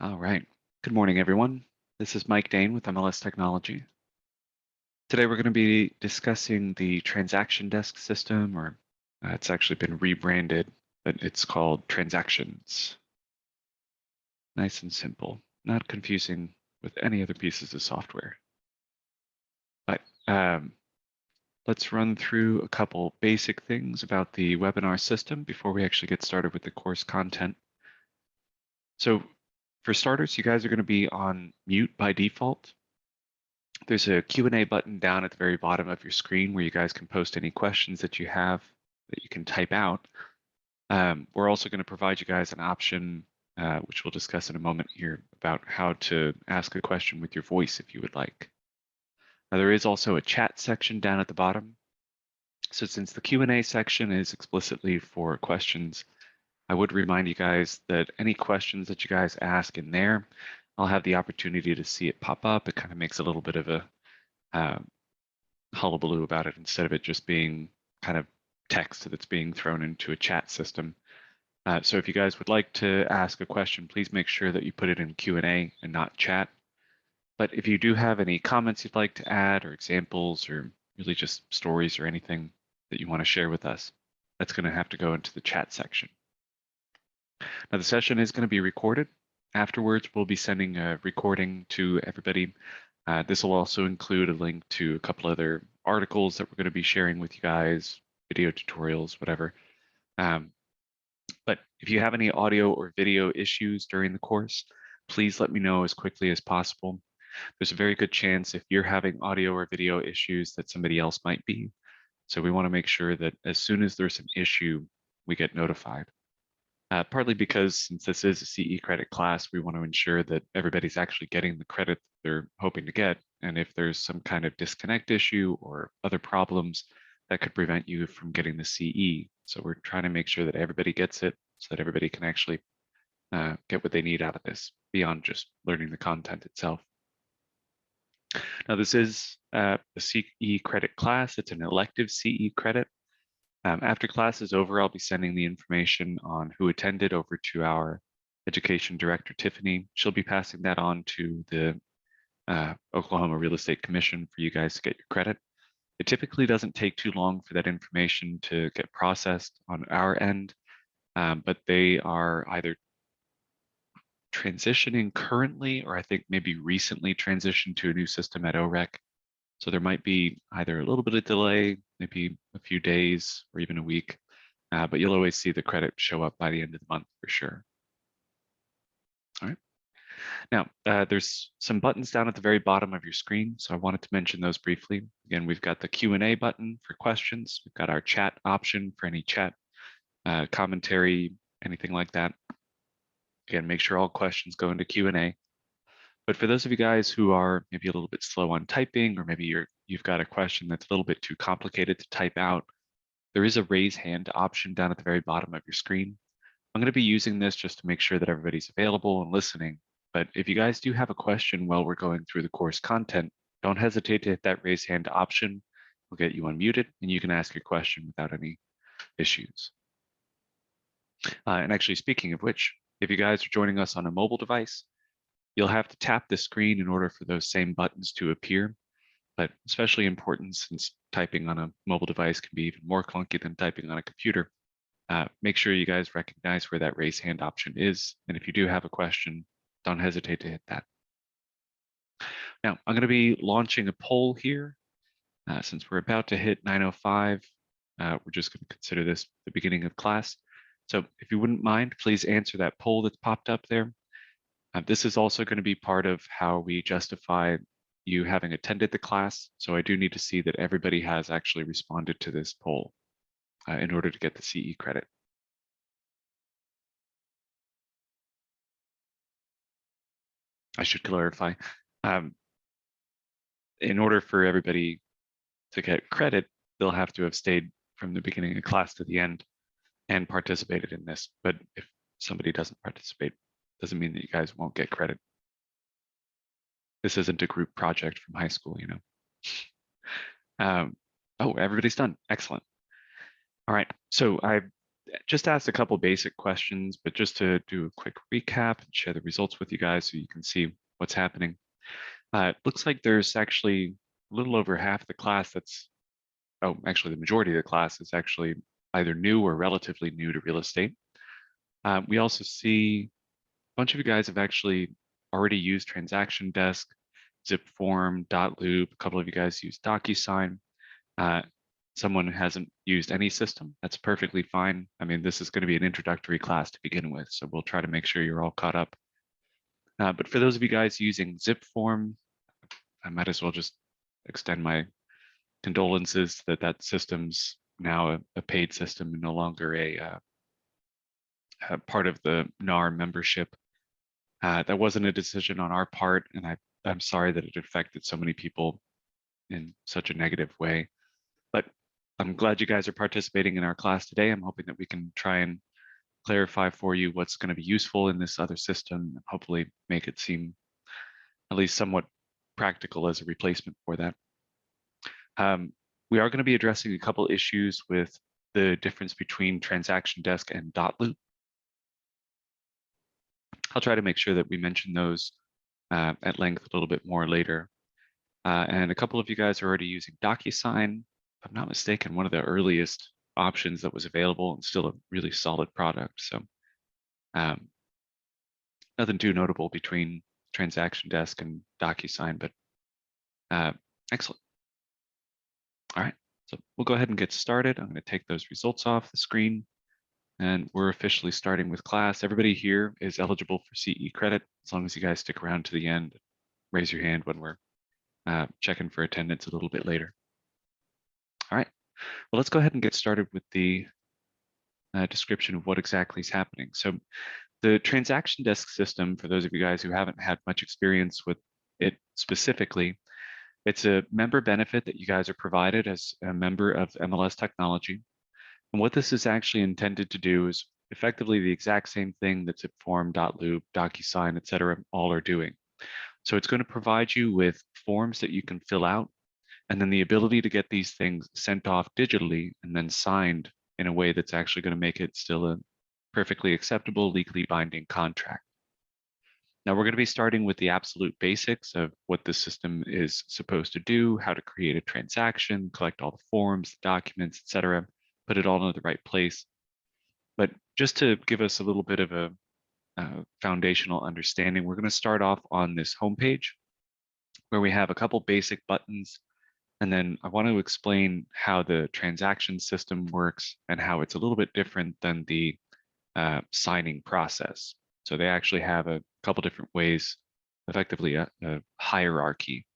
All right. Good morning, everyone. This is Mike Dane with MLS Technology. Today, we're going to be discussing the transaction desk system, or it's actually been rebranded, but it's called transactions. Nice and simple, not confusing with any other pieces of software. But let's run through a couple basic things about the webinar system before we actually get started with the course content. So for starters, you guys are going to be on mute by default. There's a Q&A button down at the very bottom of your screen where you guys can post any questions that you have that you can type out. We're also going to provide you guys an option, which we'll discuss in a moment here, about how to ask a question with your voice if you would like. Now, there is also a chat section down at the bottom. So since the Q&A section is explicitly for questions, I would remind you guys that any questions that you guys ask in there, I'll have the opportunity to see it pop up. It kind of makes a little bit of a hullabaloo about it instead of it just being kind of text that's being thrown into a chat system. So if you guys would like to ask a question, please make sure that you put it in Q&A and not chat. But if you do have any comments you'd like to add or examples or really just stories or anything that you want to share with us, that's going to have to go into the chat section. Now the session is going to be recorded. Afterwards, we'll be sending a recording to everybody. This will also include a link to a couple other articles that we're going to be sharing with you guys, video tutorials, whatever. But if you have any audio or video issues during the course, please let me know as quickly as possible. There's a very good chance if you're having audio or video issues that somebody else might be. So we want to make sure that as soon as there's an issue, we get notified. Partly because since this is a CE credit class, we want to ensure that everybody's actually getting the credit they're hoping to get. And if there's some kind of disconnect issue or other problems, that could prevent you from getting the CE. So we're trying to make sure that everybody gets it so that everybody can actually get what they need out of this beyond just learning the content itself. Now, this is a CE credit class. It's an elective CE credit. After class is over, I'll be sending the information on who attended over to our education director, Tiffany. She'll be passing that on to the Oklahoma Real Estate Commission for you guys to get your credit. It typically doesn't take too long for that information to get processed on our end, but they are either transitioning currently, or I think maybe recently transitioned to a new system at OREC. So there might be either a little bit of delay, maybe a few days or even a week, but you'll always see the credit show up by the end of the month for sure. All right. Now, there's some buttons down at the very bottom of your screen, so I wanted to mention those briefly. Again, we've got the Q&A button for questions. We've got our chat option for any chat, commentary, anything like that. Again, make sure all questions go into Q&A. But for those of you guys who are maybe a little bit slow on typing, or maybe you've got a question that's a little bit too complicated to type out, there is a raise hand option down at the very bottom of your screen. I'm going to be using this just to make sure that everybody's available and listening. But if you guys do have a question while we're going through the course content, don't hesitate to hit that raise hand option. We'll get you unmuted and you can ask your question without any issues. And actually, speaking of which, if you guys are joining us on a mobile device, you'll have to tap the screen in order for those same buttons to appear, but especially important since typing on a mobile device can be even more clunky than typing on a computer. Make sure you guys recognize where that raise hand option is. And if you do have a question, don't hesitate to hit that. Now, I'm going to be launching a poll here. Since we're about to hit 9:05, we're just going to consider this the beginning of class. So if you wouldn't mind, please answer that poll that's popped up there. This is also going to be part of how we justify you having attended the class. So I do need to see that everybody has actually responded to this poll in order to get the CE credit. I should clarify. In order for everybody to get credit, they'll have to have stayed from the beginning of class to the end and participated in this. But if somebody doesn't participate, doesn't mean that you guys won't get credit. This isn't a group project from high school, you know. Oh, everybody's done. Excellent. All right. So just asked a couple basic questions, but just to do a quick recap and share the results with you guys so you can see what's happening. It looks like there's actually a little over half the class that's, oh, actually the majority of the class is actually either new or relatively new to real estate. We also see a bunch of you guys have actually already used Transaction Desk, Zipform, Dotloop. A couple of you guys use DocuSign. Someone who hasn't used any system, that's perfectly fine. I mean, this is going to be an introductory class to begin with, so we'll try to make sure you're all caught up. But for those of you guys using Zipform, I might as well just extend my condolences that that system's now a paid system and no longer a part of the NAR membership. That wasn't a decision on our part, and I'm sorry that it affected so many people in such a negative way. But I'm glad you guys are participating in our class today. I'm hoping that we can try and clarify for you what's going to be useful in this other system, and hopefully make it seem at least somewhat practical as a replacement for that. We are going to be addressing a couple issues with the difference between Transaction Desk and Dotloop. I'll try to make sure that we mention those at length a little bit more later. And a couple of you guys are already using DocuSign. If I'm not mistaken, one of the earliest options that was available and still a really solid product. So nothing too notable between Transaction Desk and DocuSign, but excellent. All right, so we'll go ahead and get started. I'm going to take those results off the screen, and we're officially starting with class. Everybody here is eligible for CE credit as long as you guys stick around to the end. Raise your hand when we're checking for attendance a little bit later. All right, well, let's go ahead and get started with the description of what exactly is happening. So the Transaction Desk system, for those of you guys who haven't had much experience with it specifically, it's a member benefit that you guys are provided as a member of MLS Technology. And what this is actually intended to do is effectively the exact same thing that Zipform, Dotloop, DocuSign, et cetera, all are doing. So it's going to provide you with forms that you can fill out, and then the ability to get these things sent off digitally and then signed in a way that's actually going to make it still a perfectly acceptable, legally binding contract. Now we're going to be starting with the absolute basics of what this system is supposed to do, how to create a transaction, collect all the forms, the documents, et cetera, put it all in the right place. But just to give us a little bit of a foundational understanding, we're going to start off on this homepage where we have a couple basic buttons. And then I want to explain how the transaction system works and how it's a little bit different than the signing process. So they actually have a couple different ways, effectively a hierarchy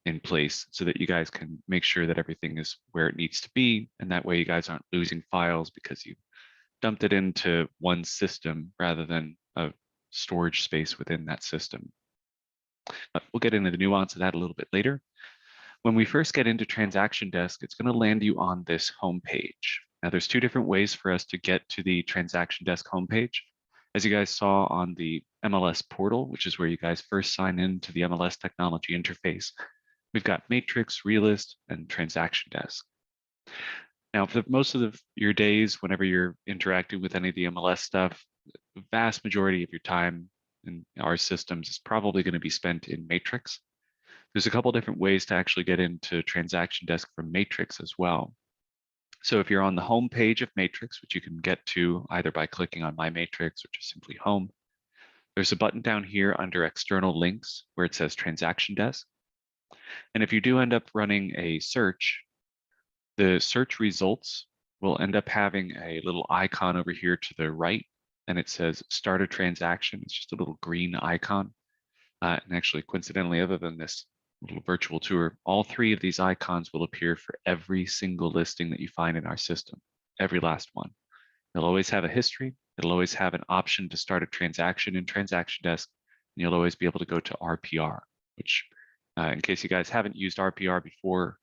in place so that you guys can make sure that everything is where it needs to be. And that way you guys aren't losing files because you dumped it into one system rather than a storage space within that system. But we'll get into the nuance of that a little bit later. When we first get into Transaction Desk, it's going to land you on this homepage. Now, there's two different ways for us to get to the Transaction Desk homepage. As you guys saw on the MLS portal, which is where you guys first sign in to the MLS technology interface, we've got Matrix, Realist, and Transaction Desk. Now, for most of your days, whenever you're interacting with any of the MLS stuff, the vast majority of your time in our systems is probably going to be spent in Matrix. There's a couple different ways to actually get into Transaction Desk from Matrix as well. So if you're on the home page of Matrix, which you can get to either by clicking on My Matrix or just simply Home, there's a button down here under External Links where it says Transaction Desk. And if you do end up running a search, the search results will end up having a little icon over here to the right, and it says Start a Transaction. It's just a little green icon. And actually, coincidentally, other than this little virtual tour, all three of these icons will appear for every single listing that you find in our system, every last one. It'll always have a history. It'll always have an option to start a transaction in Transaction Desk, and you'll always be able to go to RPR, which, in case you guys haven't used RPR before,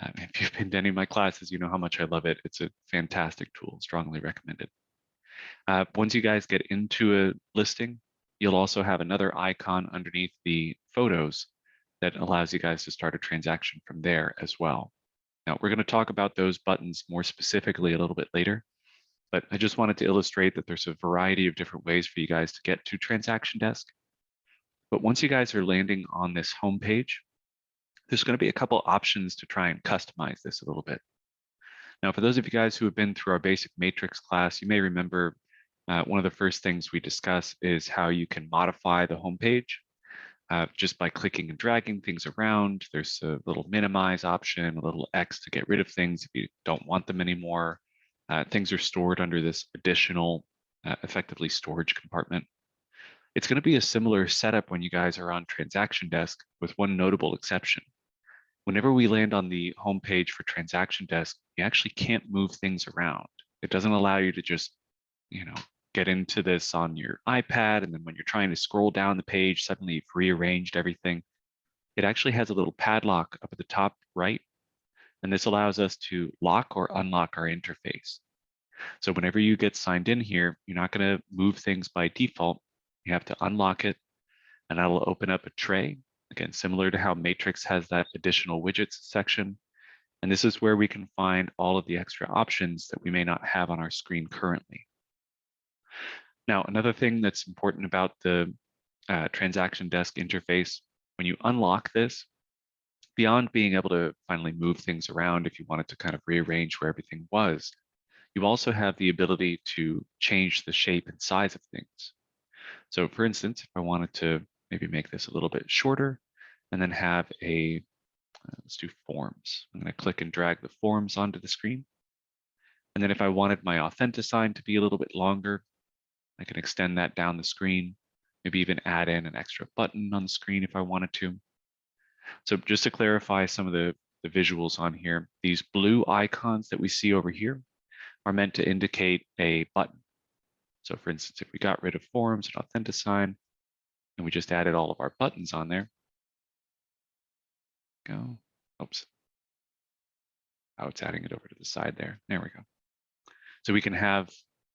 if you've been to any of my classes, you know how much I love it. It's a fantastic tool, strongly recommended. Once you guys get into a listing, you'll also have another icon underneath the photos that allows you guys to start a transaction from there as well. Now, we're going to talk about those buttons more specifically a little bit later, But I just wanted to illustrate that there's a variety of different ways for you guys to get to Transaction Desk. But once you guys are landing on this home page, there's going to be a couple options to try and customize this a little bit. Now, for those of you guys who have been through our basic matrix class, you may remember one of the first things we discuss is how you can modify the home page just by clicking and dragging things around. There's a little minimize option, a little X to get rid of things if you don't want them anymore. Things are stored under this additional effectively storage compartment. It's going to be a similar setup when you guys are on Transaction Desk, with one notable exception. Whenever we land on the home page for Transaction Desk, you actually can't move things around. It doesn't allow you to just, get into this on your iPad, and then when you're trying to scroll down the page, suddenly you've rearranged everything. It actually has a little padlock up at the top right, and this allows us to lock or unlock our interface. So whenever you get signed in here, you're not going to move things by default. You have to unlock it, and that'll open up a tray. Again, similar to how Matrix has that additional widgets section. And this is where we can find all of the extra options that we may not have on our screen currently. Now, another thing that's important about the Transaction Desk interface, when you unlock this, beyond being able to finally move things around if you wanted to kind of rearrange where everything was, you also have the ability to change the shape and size of things. So for instance, if I wanted to maybe make this a little bit shorter and then have a, let's do forms. I'm going to click and drag the forms onto the screen. And then if I wanted my Authentisign to be a little bit longer, I can extend that down the screen, maybe even add in an extra button on the screen if I wanted to. So just to clarify some of the visuals on here, these blue icons that we see over here are meant to indicate a button. So for instance, if we got rid of forms and Authentisign, and we just added all of our buttons on there, go, oops. Oh, it's adding it over to the side there. There we go. So we can have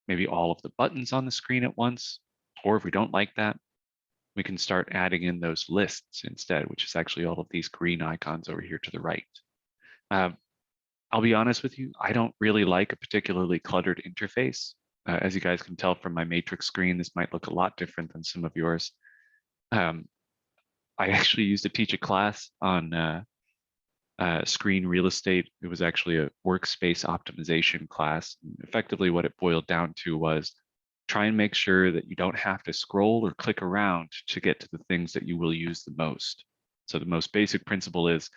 maybe all of the buttons on the screen at once, or if we don't like that, we can start adding in those lists instead, which is actually all of these green icons over here to the right. I'll be honest with you, I don't really like a particularly cluttered interface. As you guys can tell from my matrix screen, this might look a lot different than some of yours. I actually used to teach a class on screen real estate. It was actually a workspace optimization class. Effectively, what it boiled down to was try and make sure that you don't have to scroll or click around to get to the things that you will use the most. So the most basic principle is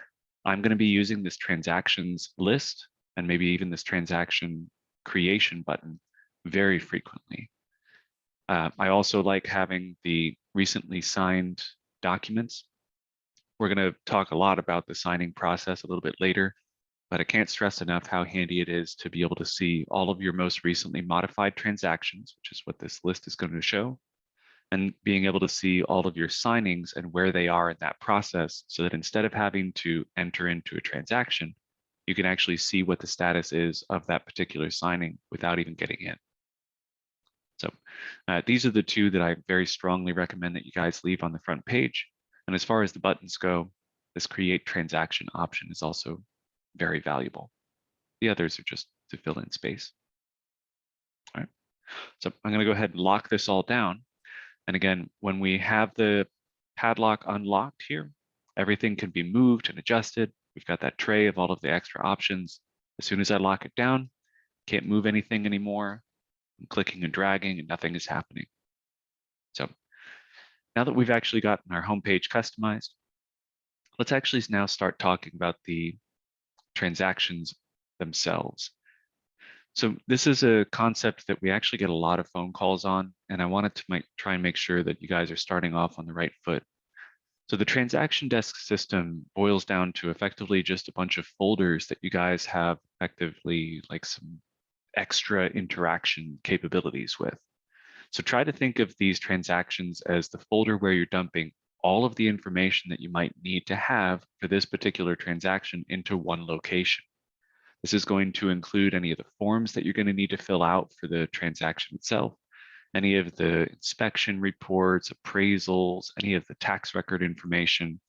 I'm going to be using this transactions list and maybe even this transaction creation button very frequently. I also like having the recently signed documents. We're going to talk a lot about the signing process a little bit later, but I can't stress enough how handy it is to be able to see all of your most recently modified transactions, which is what this list is going to show, and being able to see all of your signings and where they are in that process, so that instead of having to enter into a transaction, you can actually see what the status is of that particular signing without even getting in. So these are the two that I very strongly recommend that you guys leave on the front page. And as far as the buttons go, this create transaction option is also very valuable. The others are just to fill in space. All right. So I'm going to go ahead and lock this all down. And again, when we have the padlock unlocked here, everything can be moved and adjusted. We've got that tray of all of the extra options. As soon as I lock it down, can't move anything anymore. I'm clicking and dragging and nothing is happening. So now that we've actually gotten our homepage customized, let's actually now start talking about the transactions themselves. So this is a concept that we actually get a lot of phone calls on, and I wanted to try and make sure that you guys are starting off on the right foot. So the transaction desk system boils down to effectively just a bunch of folders that you guys have effectively like some extra interaction capabilities with. So try to think of these transactions as the folder where you're dumping all of the information that you might need to have for this particular transaction into one location. This is going to include any of the forms that you're going to need to fill out for the transaction itself, any of the inspection reports, appraisals, any of the tax record information,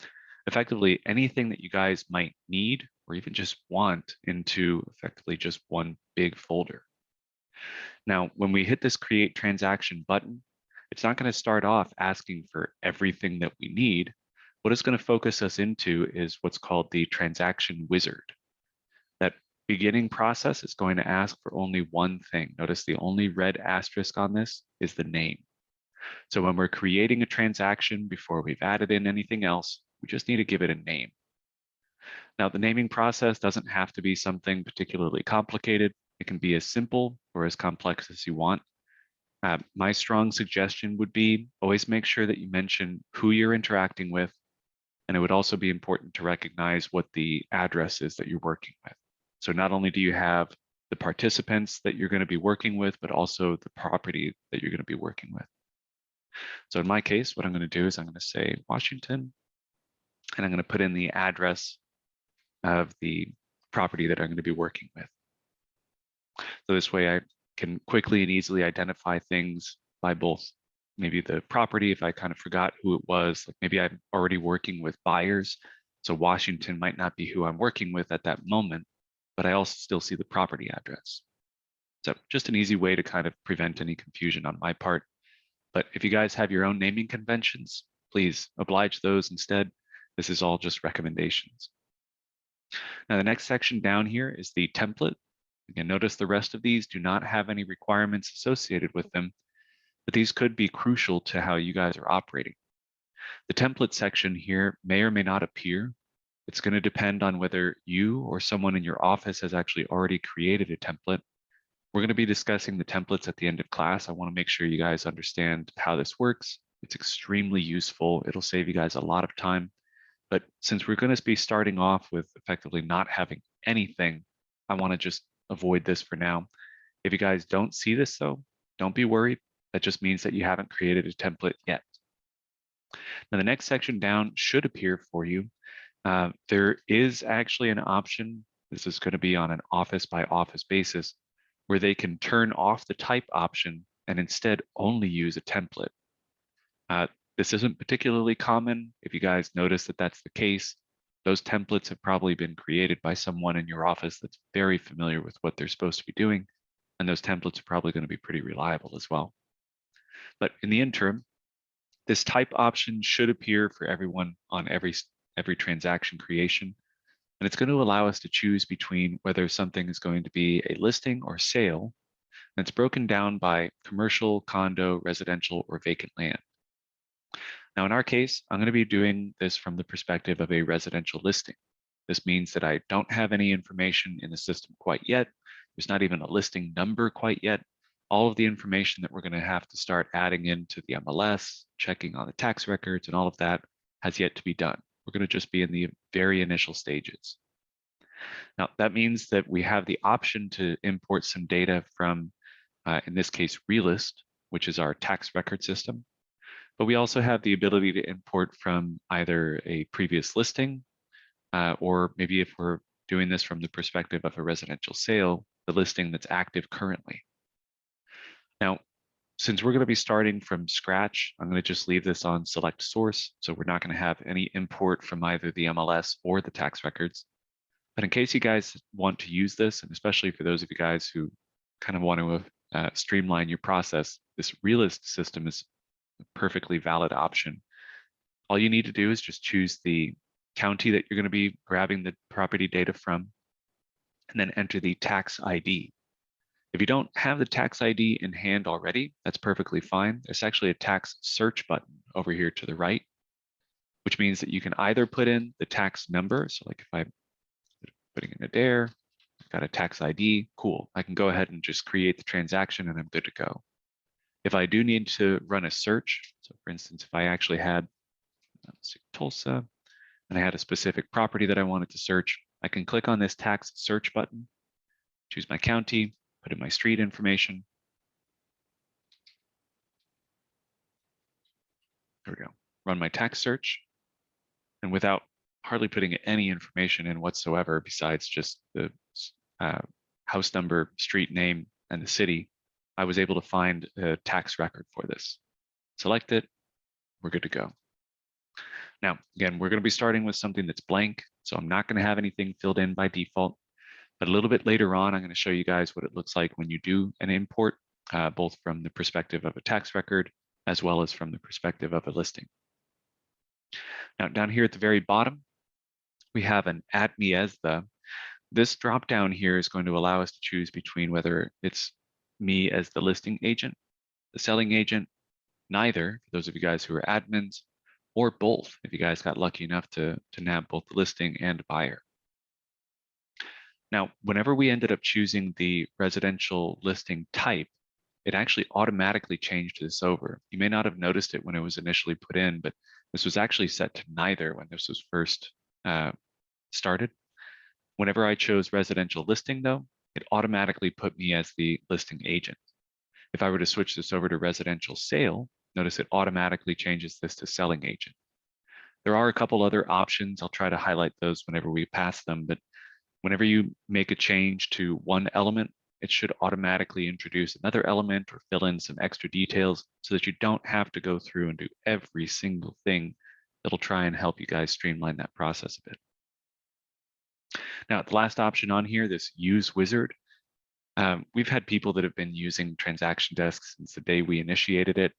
effectively anything that you guys might need or even just want into effectively just one big folder. Now, when we hit this create transaction button, it's not going to start off asking for everything that we need. What it's going to focus us into is what's called the transaction wizard. That beginning process is going to ask for only one thing. Notice the only red asterisk on this is the name. So when we're creating a transaction before we've added in anything else, we just need to give it a name. Now, the naming process doesn't have to be something particularly complicated. It can be as simple or as complex as you want. My strong suggestion would be always make sure that you mention who you're interacting with, and it would also be important to recognize what the address is that you're working with. So not only do you have the participants that you're going to be working with, but also the property that you're going to be working with. So in my case, what I'm going to do is I'm going to say Washington, and I'm going to put in the address of the property that I'm going to be working with. So this way I can quickly and easily identify things by both maybe the property, if I kind of forgot who it was, like maybe I'm already working with buyers. So Washington might not be who I'm working with at that moment, but I also still see the property address. So just an easy way to kind of prevent any confusion on my part. But if you guys have your own naming conventions, please oblige those instead. This is all just recommendations. Now, the next section down here is the template. Again, notice the rest of these do not have any requirements associated with them, but these could be crucial to how you guys are operating. The template section here may or may not appear. It's going to depend on whether you or someone in your office has actually already created a template. We're going to be discussing the templates at the end of class. I want to make sure you guys understand how this works. It's extremely useful. It'll save you guys a lot of time. But since we're going to be starting off with effectively not having anything, I want to just avoid this for now. If you guys don't see this though, don't be worried. That just means that you haven't created a template yet. Now the next section down should appear for you. There is actually an option, this is going to be on an office by office basis, where they can turn off the type option and instead only use a template. This isn't particularly common. If you guys notice that that's the case, those templates have probably been created by someone in your office that's very familiar with what they're supposed to be doing, and those templates are probably going to be pretty reliable as well. But in the interim, this type option should appear for everyone on every transaction creation, and it's going to allow us to choose between whether something is going to be a listing or sale, and it's broken down by commercial, condo, residential, or vacant land. Now, in our case, I'm going to be doing this from the perspective of a residential listing. This means that I don't have any information in the system quite yet. There's not even a listing number quite yet. All of the information that we're going to have to start adding into the MLS, checking on the tax records and all of that has yet to be done. We're going to just be in the very initial stages. Now, that means that we have the option to import some data from, in this case, Realist, which is our tax record system. But we also have the ability to import from either a previous listing, or maybe if we're doing this from the perspective of a residential sale, the listing that's active currently. Now, since we're going to be starting from scratch, I'm going to just leave this on select source. So we're not going to have any import from either the MLS or the tax records. But in case you guys want to use this, and especially for those of you guys who kind of want to streamline your process, this Realist system is a perfectly valid option. All you need to do is just choose the county that you're going to be grabbing the property data from, and then enter the tax ID. If you don't have the tax ID in hand already, that's perfectly fine. There's actually a tax search button over here to the right, which means that you can either put in the tax number. So like if I'm putting in Adair, I've got a tax ID, cool. I can go ahead and just create the transaction and I'm good to go. If I do need to run a search, so for instance, if I actually had Tulsa and I had a specific property that I wanted to search, I can click on this tax search button, choose my county, put in my street information. There we go. Run my tax search. And without hardly putting any information in whatsoever besides just the house number, street name, and the city, I was able to find a tax record for this. Select it, we're good to go. Now, again, we're going to be starting with something that's blank, so I'm not going to have anything filled in by default. But a little bit later on, I'm going to show you guys what it looks like when you do an import, both from the perspective of a tax record, as well as from the perspective of a listing. Now, down here at the very bottom, we have an Add Me As The. This drop down here is going to allow us to choose between whether it's me as the listing agent, the selling agent, neither, for those of you guys who are admins, or both, if you guys got lucky enough to nab both the listing and buyer. Now, whenever we ended up choosing the residential listing type, it actually automatically changed this over. You may not have noticed it when it was initially put in, but this was actually set to neither when this was first started. Whenever I chose residential listing though, it automatically put me as the listing agent. If I were to switch this over to residential sale, notice it automatically changes this to selling agent. There are a couple other options. I'll try to highlight those whenever we pass them, but whenever you make a change to one element, it should automatically introduce another element or fill in some extra details so that you don't have to go through and do every single thing. That'll try and help you guys streamline that process a bit. Now, the last option on here, this Use Wizard, we've had people that have been using Transaction Desk since the day we initiated it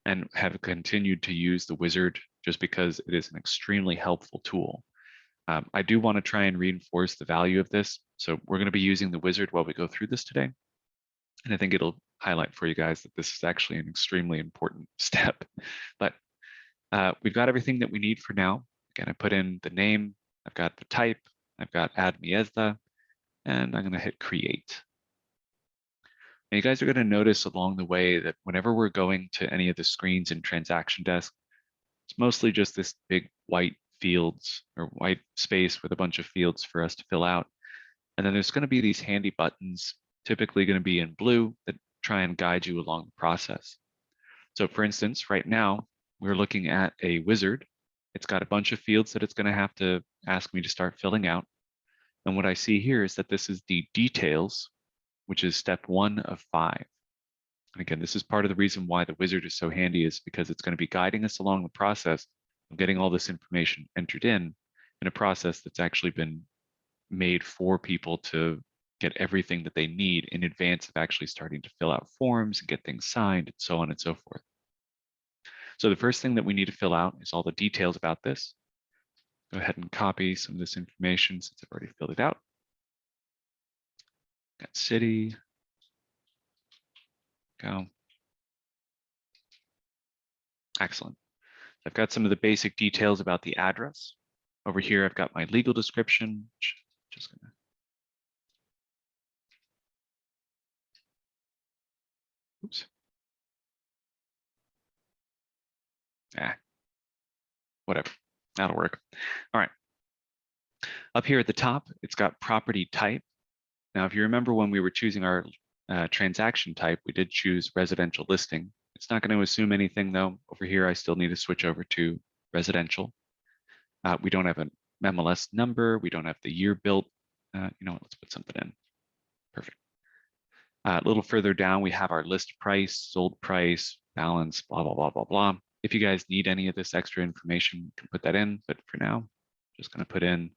and have continued to use the wizard just because it is an extremely helpful tool. I do want to try and reinforce the value of this. So we're going to be using the wizard while we go through this today. And I think it'll highlight for you guys that this is actually an extremely important step. But we've got everything that we need for now. Again, I put in the name, I've got the type, I've got Add Me As The, and I'm going to hit Create. And you guys are going to notice along the way that whenever we're going to any of the screens in Transaction Desk, it's mostly just this big white fields or white space with a bunch of fields for us to fill out. And then there's going to be these handy buttons, typically going to be in blue, that try and guide you along the process. So for instance, right now, we're looking at a wizard. It's got a bunch of fields that it's going to have to ask me to start filling out. And what I see here is that this is the details, which is step 1 of 5. And again, this is part of the reason why the wizard is so handy, is because it's going to be guiding us along the process of getting all this information entered in a process that's actually been made for people to get everything that they need in advance of actually starting to fill out forms and get things signed and so on and so forth. So the first thing that we need to fill out is all the details about this. Go ahead and copy some of this information since I've already filled it out. Got city. Go. Excellent. I've got some of the basic details about the address. Over here, I've got my legal description. Just gonna. Oops. Whatever. That'll work. All right. Up here at the top, it's got property type. Now, if you remember when we were choosing our transaction type, we did choose residential listing. It's not going to assume anything though. Over here, I still need to switch over to residential. We don't have an MLS number. We don't have the year built. You know what, let's put something in. Perfect. A little further down, we have our list price, sold price, balance, blah, blah, blah, blah, blah. If you guys need any of this extra information, you can put that in. But for now, I'm just going to put in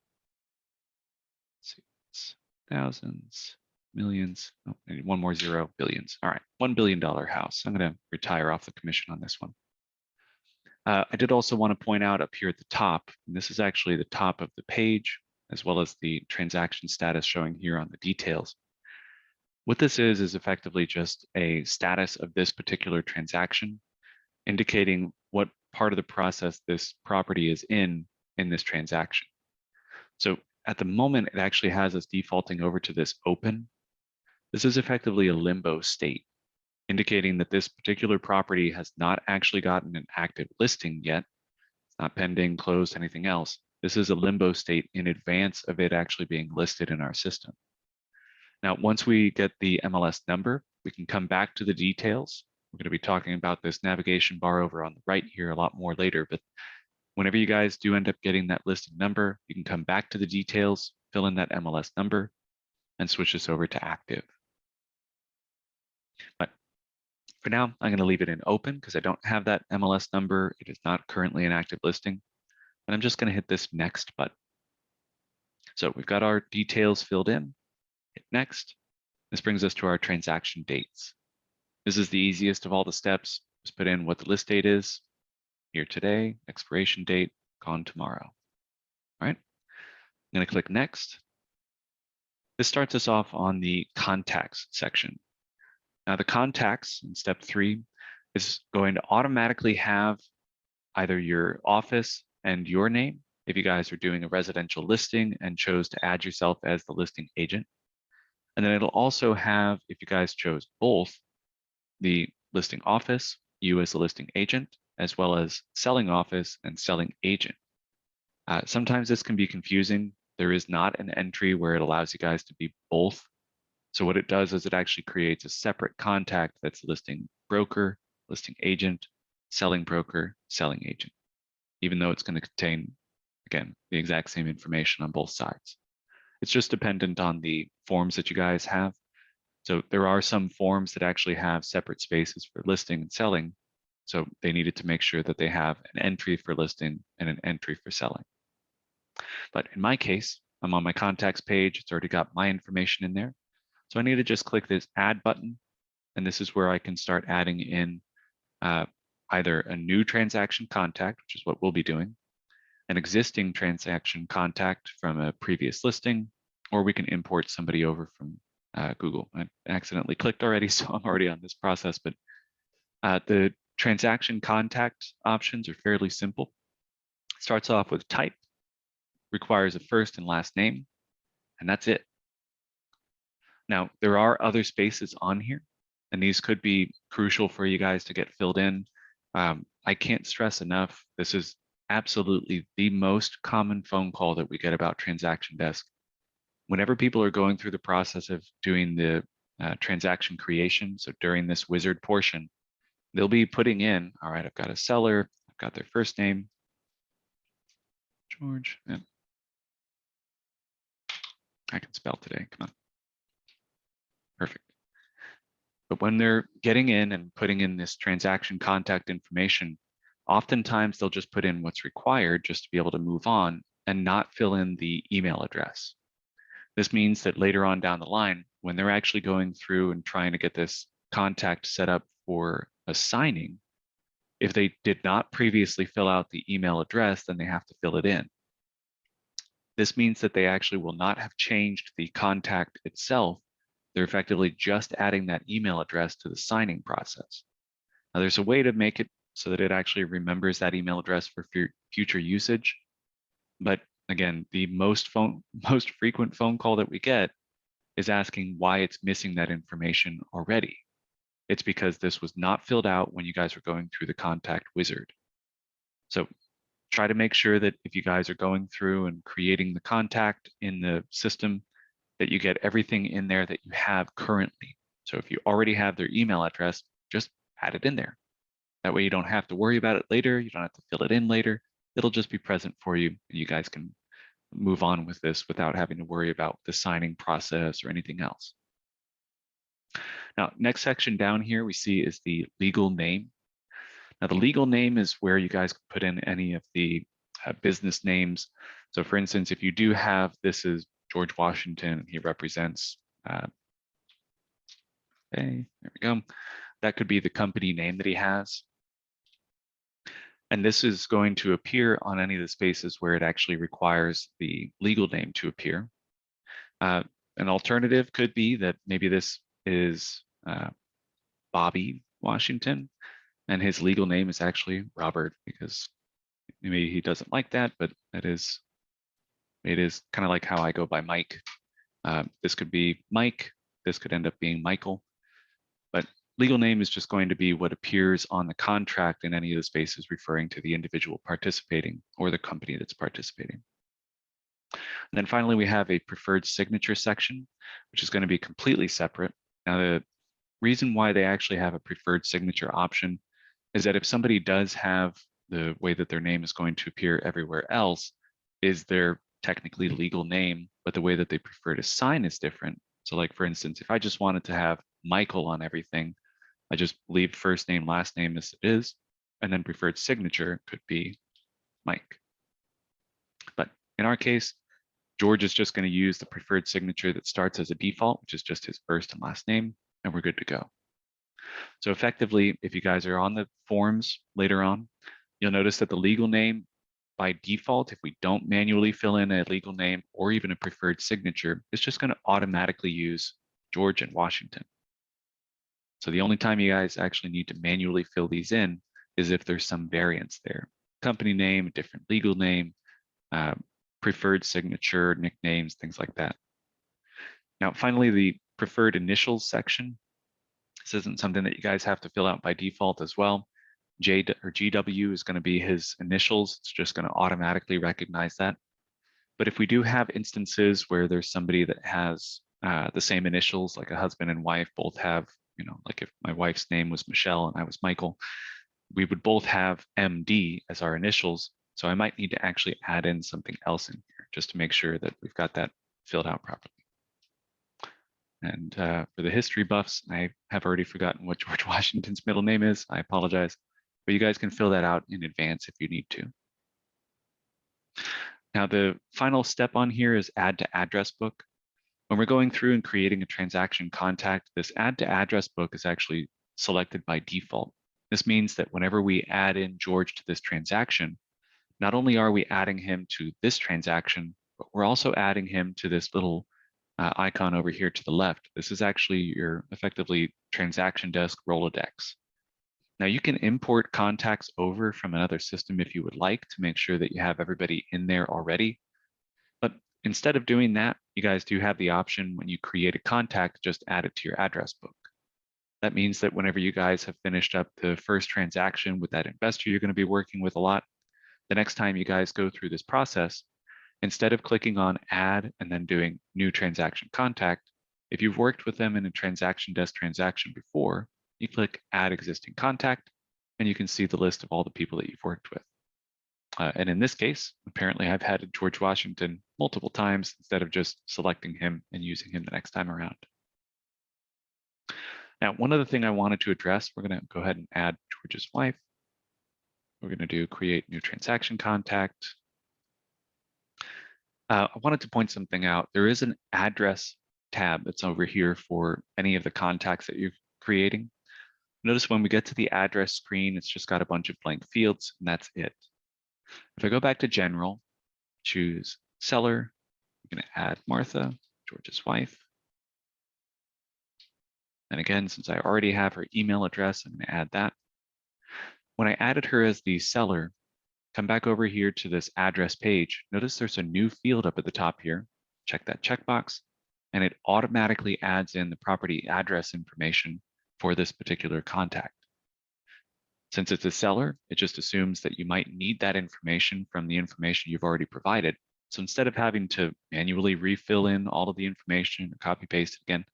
thousands, millions, oh, one more zero, billions. All right, $1 billion house. I'm going to retire off the commission on this one. I did also want to point out up here at the top, and this is actually the top of the page, as well as the transaction status showing here on the details. What this is effectively just a status of this particular transaction, indicating what part of the process this property is in this transaction. So at the moment, it actually has us defaulting over to this open. This is effectively a limbo state, indicating that this particular property has not actually gotten an active listing yet. It's not pending, closed, anything else. This is a limbo state in advance of it actually being listed in our system. Now, once we get the MLS number, we can come back to the details. We're going to be talking about this navigation bar over on the right here a lot more later, but whenever you guys do end up getting that listing number, you can come back to the details, fill in that MLS number, and switch this over to active. But for now, I'm going to leave it in open because I don't have that MLS number. It is not currently an active listing. And I'm just going to hit this next button. So we've got our details filled in. Hit next. This brings us to our transaction dates. This is the easiest of all the steps. Just put in what the list date is, here today, expiration date, gone tomorrow. All right, I'm going to click next. This starts us off on the contacts section. Now the contacts in step 3 is going to automatically have either your office and your name, if you guys are doing a residential listing and chose to add yourself as the listing agent. And then it'll also have, if you guys chose both, the listing office, you as the listing agent, as well as selling office and selling agent. Sometimes this can be confusing. There is not an entry where it allows you guys to be both. So what it does is it actually creates a separate contact that's listing broker, listing agent, selling broker, selling agent, even though it's going to contain, again, the exact same information on both sides. It's just dependent on the forms that you guys have. So there are some forms that actually have separate spaces for listing and selling. So they needed to make sure that they have an entry for listing and an entry for selling. But in my case, I'm on my contacts page. It's already got my information in there. So I need to just click this add button. And this is where I can start adding in either a new transaction contact, which is what we'll be doing, an existing transaction contact from a previous listing, or we can import somebody over from Google. I accidentally clicked already, so I'm already on this process, but the transaction contact options are fairly simple. It starts off with type, requires a first and last name, and that's it. Now, there are other spaces on here, and these could be crucial for you guys to get filled in. I can't stress enough, this is absolutely the most common phone call that we get about Transaction Desk. Whenever people are going through the process of doing the transaction creation, so during this wizard portion, they'll be putting in, all right, I've got a seller, I've got their first name, George, yeah. I can spell today, come on. Perfect. But when they're getting in and putting in this transaction contact information, oftentimes they'll just put in what's required just to be able to move on and not fill in the email address. This means that later on down the line, when they're actually going through and trying to get this contact set up for a signing, if they did not previously fill out the email address, then they have to fill it in. This means that they actually will not have changed the contact itself. They're effectively just adding that email address to the signing process. Now, there's a way to make it so that it actually remembers that email address for future usage. But again, the most frequent phone call that we get is asking why it's missing that information already. It's because this was not filled out when you guys were going through the contact wizard. So try to make sure that if you guys are going through and creating the contact in the system, that you get everything in there that you have currently. So if you already have their email address, just add it in there. That way you don't have to worry about it later. You don't have to fill it in later. It'll just be present for you. And you guys can move on with this without having to worry about the signing process or anything else. Now, next section down here we see is the legal name. Now, the legal name is where you guys can put in any of the business names. So for instance, if you do have, this is George Washington, he represents, okay, there we go. That could be the company name that he has. And this is going to appear on any of the spaces where it actually requires the legal name to appear. An alternative could be that maybe this is Bobby Washington, and his legal name is actually Robert, because maybe he doesn't like that, but it is kind of like how I go by Mike. This could be Mike, this could end up being Michael, but legal name is just going to be what appears on the contract in any of the spaces referring to the individual participating or the company that's participating. And then finally, we have a preferred signature section, which is going to be completely separate. Now, the reason why they actually have a preferred signature option is that if somebody does have the way that their name is going to appear everywhere else is their technically legal name, but the way that they prefer to sign is different. So like, for instance, if I just wanted to have Michael on everything, I just leave first name, last name as it is, and then preferred signature could be Mike. But in our case, George is just going to use the preferred signature that starts as a default, which is just his first and last name, and we're good to go. So effectively, if you guys are on the forms later on, you'll notice that the legal name by default, if we don't manually fill in a legal name or even a preferred signature, it's just going to automatically use George and Washington. So the only time you guys actually need to manually fill these in is if there's some variance there. Company name, different legal name, preferred signature, nicknames, things like that. Now, finally, the preferred initials section. This isn't something that you guys have to fill out by default as well. J or GW is going to be his initials. It's just going to automatically recognize that. But if we do have instances where there's somebody that has the same initials, like a husband and wife both have, like if my wife's name was Michelle and I was Michael, we would both have MD as our initials. So I might need to actually add in something else in here just to make sure that we've got that filled out properly. And for the history buffs, I have already forgotten what George Washington's middle name is. I apologize, but you guys can fill that out in advance if you need to. Now, the final step on here is add to address book. When we're going through and creating a transaction contact, this add to address book is actually selected by default. This means that whenever we add in George to this transaction, not only are we adding him to this transaction, but we're also adding him to this little icon over here to the left. This is actually your effectively transaction desk Rolodex. Now you can import contacts over from another system if you would like to make sure that you have everybody in there already. But instead of doing that, you guys do have the option when you create a contact, just add it to your address book. That means that whenever you guys have finished up the first transaction with that investor you're going to be working with a lot, the next time you guys go through this process, instead of clicking on add and then doing new transaction contact, if you've worked with them in a transaction desk transaction before, you click add existing contact and you can see the list of all the people that you've worked with. And in this case, apparently I've had George Washington multiple times instead of just selecting him and using him the next time around. Now, one other thing I wanted to address, we're going to go ahead and add George's wife. We're going to do create new transaction contact. I wanted to point something out. There is an address tab that's over here for any of the contacts that you're creating. Notice when we get to the address screen, it's just got a bunch of blank fields, and that's it. If I go back to general, choose seller, I'm going to add Martha, George's wife. And again, since I already have her email address, I'm going to add that. When I added her as the seller, come back over here to this address page. Notice there's a new field up at the top here. Check that checkbox, and it automatically adds in the property address information for this particular contact. Since it's a seller, it just assumes that you might need that information from the information you've already provided. So instead of having to manually refill in all of the information or copy paste it again,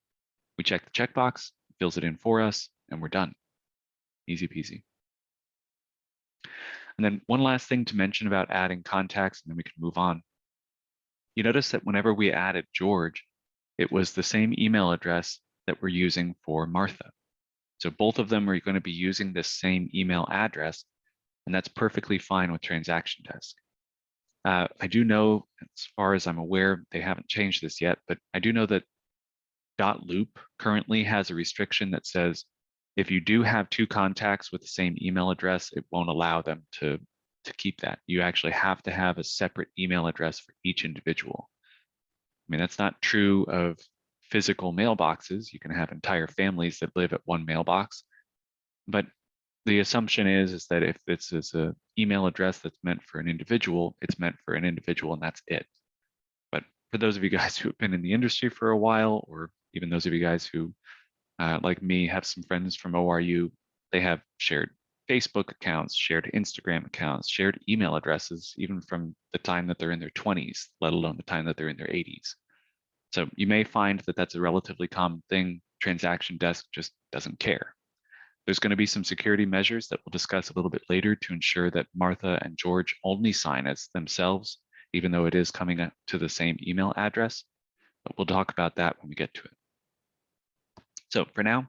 we check the checkbox, fills it in for us, and we're done. Easy peasy. And then one last thing to mention about adding contacts, and then we can move on. You notice that whenever we added George, it was the same email address that we're using for Martha. So both of them are going to be using this same email address, and that's perfectly fine with Transaction Desk. I do know, as far as I'm aware, they haven't changed this yet, but I do know that .loop currently has a restriction that says if you do have two contacts with the same email address, it won't allow them to keep that. You actually have to have a separate email address for each individual. I mean, that's not true of physical mailboxes. You can have entire families that live at one mailbox. But the assumption is that if this is an email address that's meant for an individual, it's meant for an individual and that's it. But for those of you guys who have been in the industry for a while, or even those of you guys who, like me, have some friends from ORU, they have shared Facebook accounts, shared Instagram accounts, shared email addresses, even from the time that they're in their 20s, let alone the time that they're in their 80s. So you may find that that's a relatively common thing. Transaction Desk just doesn't care. There's going to be some security measures that we'll discuss a little bit later to ensure that Martha and George only sign as themselves, even though it is coming up to the same email address. But we'll talk about that when we get to it. So for now,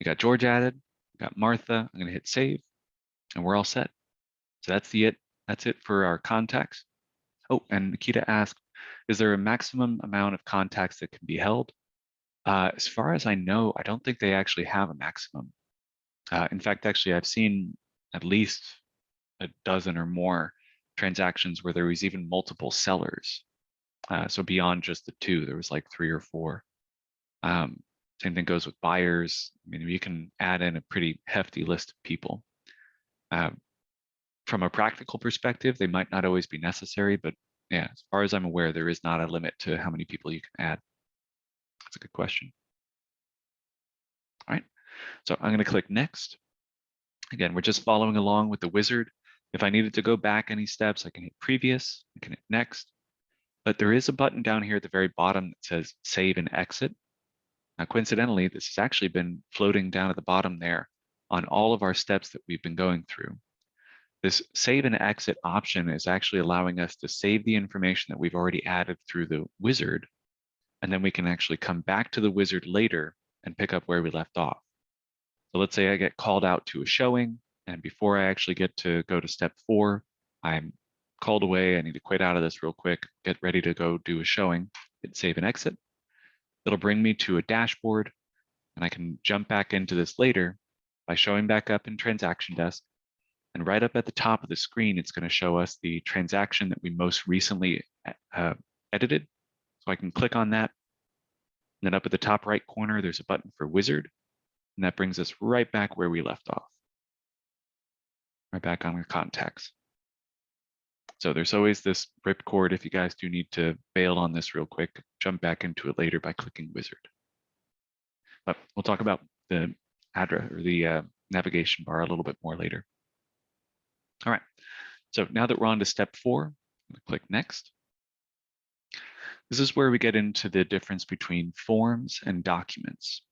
we got George added, we got Martha. I'm going to hit save, and we're all set. So that's it for our contacts. Oh, and Nikita asked, Is there a maximum amount of contacts that can be held? As far as I know, I don't think they actually have a maximum. In fact, actually, I've seen at least a dozen or more transactions where there was even multiple sellers. So beyond just the two, there was like 3 or 4. Same thing goes with buyers. I mean, you can add in a pretty hefty list of people. From a practical perspective, they might not always be necessary, but yeah, as far as I'm aware, there is not a limit to how many people you can add. That's a good question. All right, so I'm going to click next. Again, we're just following along with the wizard. If I needed to go back any steps, I can hit previous, I can hit next. But there is a button down here at the very bottom that says save and exit. Now, coincidentally, this has actually been floating down at the bottom there on all of our steps that we've been going through. This save and exit option is actually allowing us to save the information that we've already added through the wizard, and then we can actually come back to the wizard later and pick up where we left off. So let's say I get called out to a showing, and before I actually get to go to step 4, I'm called away, I need to quit out of this real quick, get ready to go do a showing, hit save and exit. It'll bring me to a dashboard, and I can jump back into this later by showing back up in transaction desk. And right up at the top of the screen, it's going to show us the transaction that we most recently edited. So I can click on that. And then up at the top right corner, there's a button for wizard. And that brings us right back where we left off. Right back on our contacts. So there's always this ripcord if you guys do need to bail on this real quick, jump back into it later by clicking wizard. But we'll talk about the address or the navigation bar a little bit more later. All right, so now that we're on to step 4, I'm gonna click next. This is where we get into the difference between forms and documents.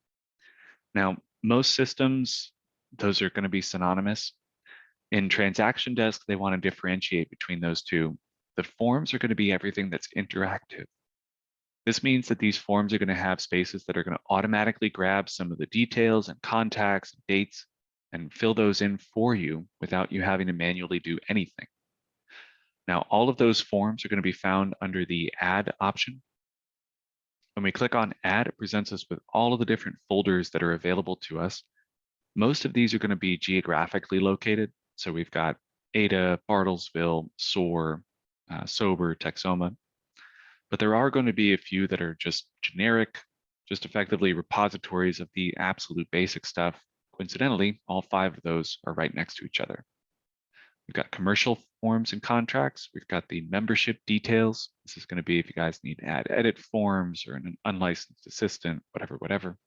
Now, most systems, those are gonna be synonymous. In Transaction Desk, they wanna differentiate between those two. The forms are gonna be everything that's interactive. This means that these forms are gonna have spaces that are gonna automatically grab some of the details and contacts and dates and fill those in for you without you having to manually do anything. Now, all of those forms are going to be found under the Add option. When we click on Add, it presents us with all of the different folders that are available to us. Most of these are going to be geographically located. So we've got Ada, Bartlesville, SOAR, Sober, Texoma. But there are going to be a few that are just generic, just effectively repositories of the absolute basic stuff. Coincidentally, all 5 of those are right next to each other. We've got commercial forms and contracts. We've got the membership details. This is going to be if you guys need to add edit forms or an unlicensed assistant, whatever.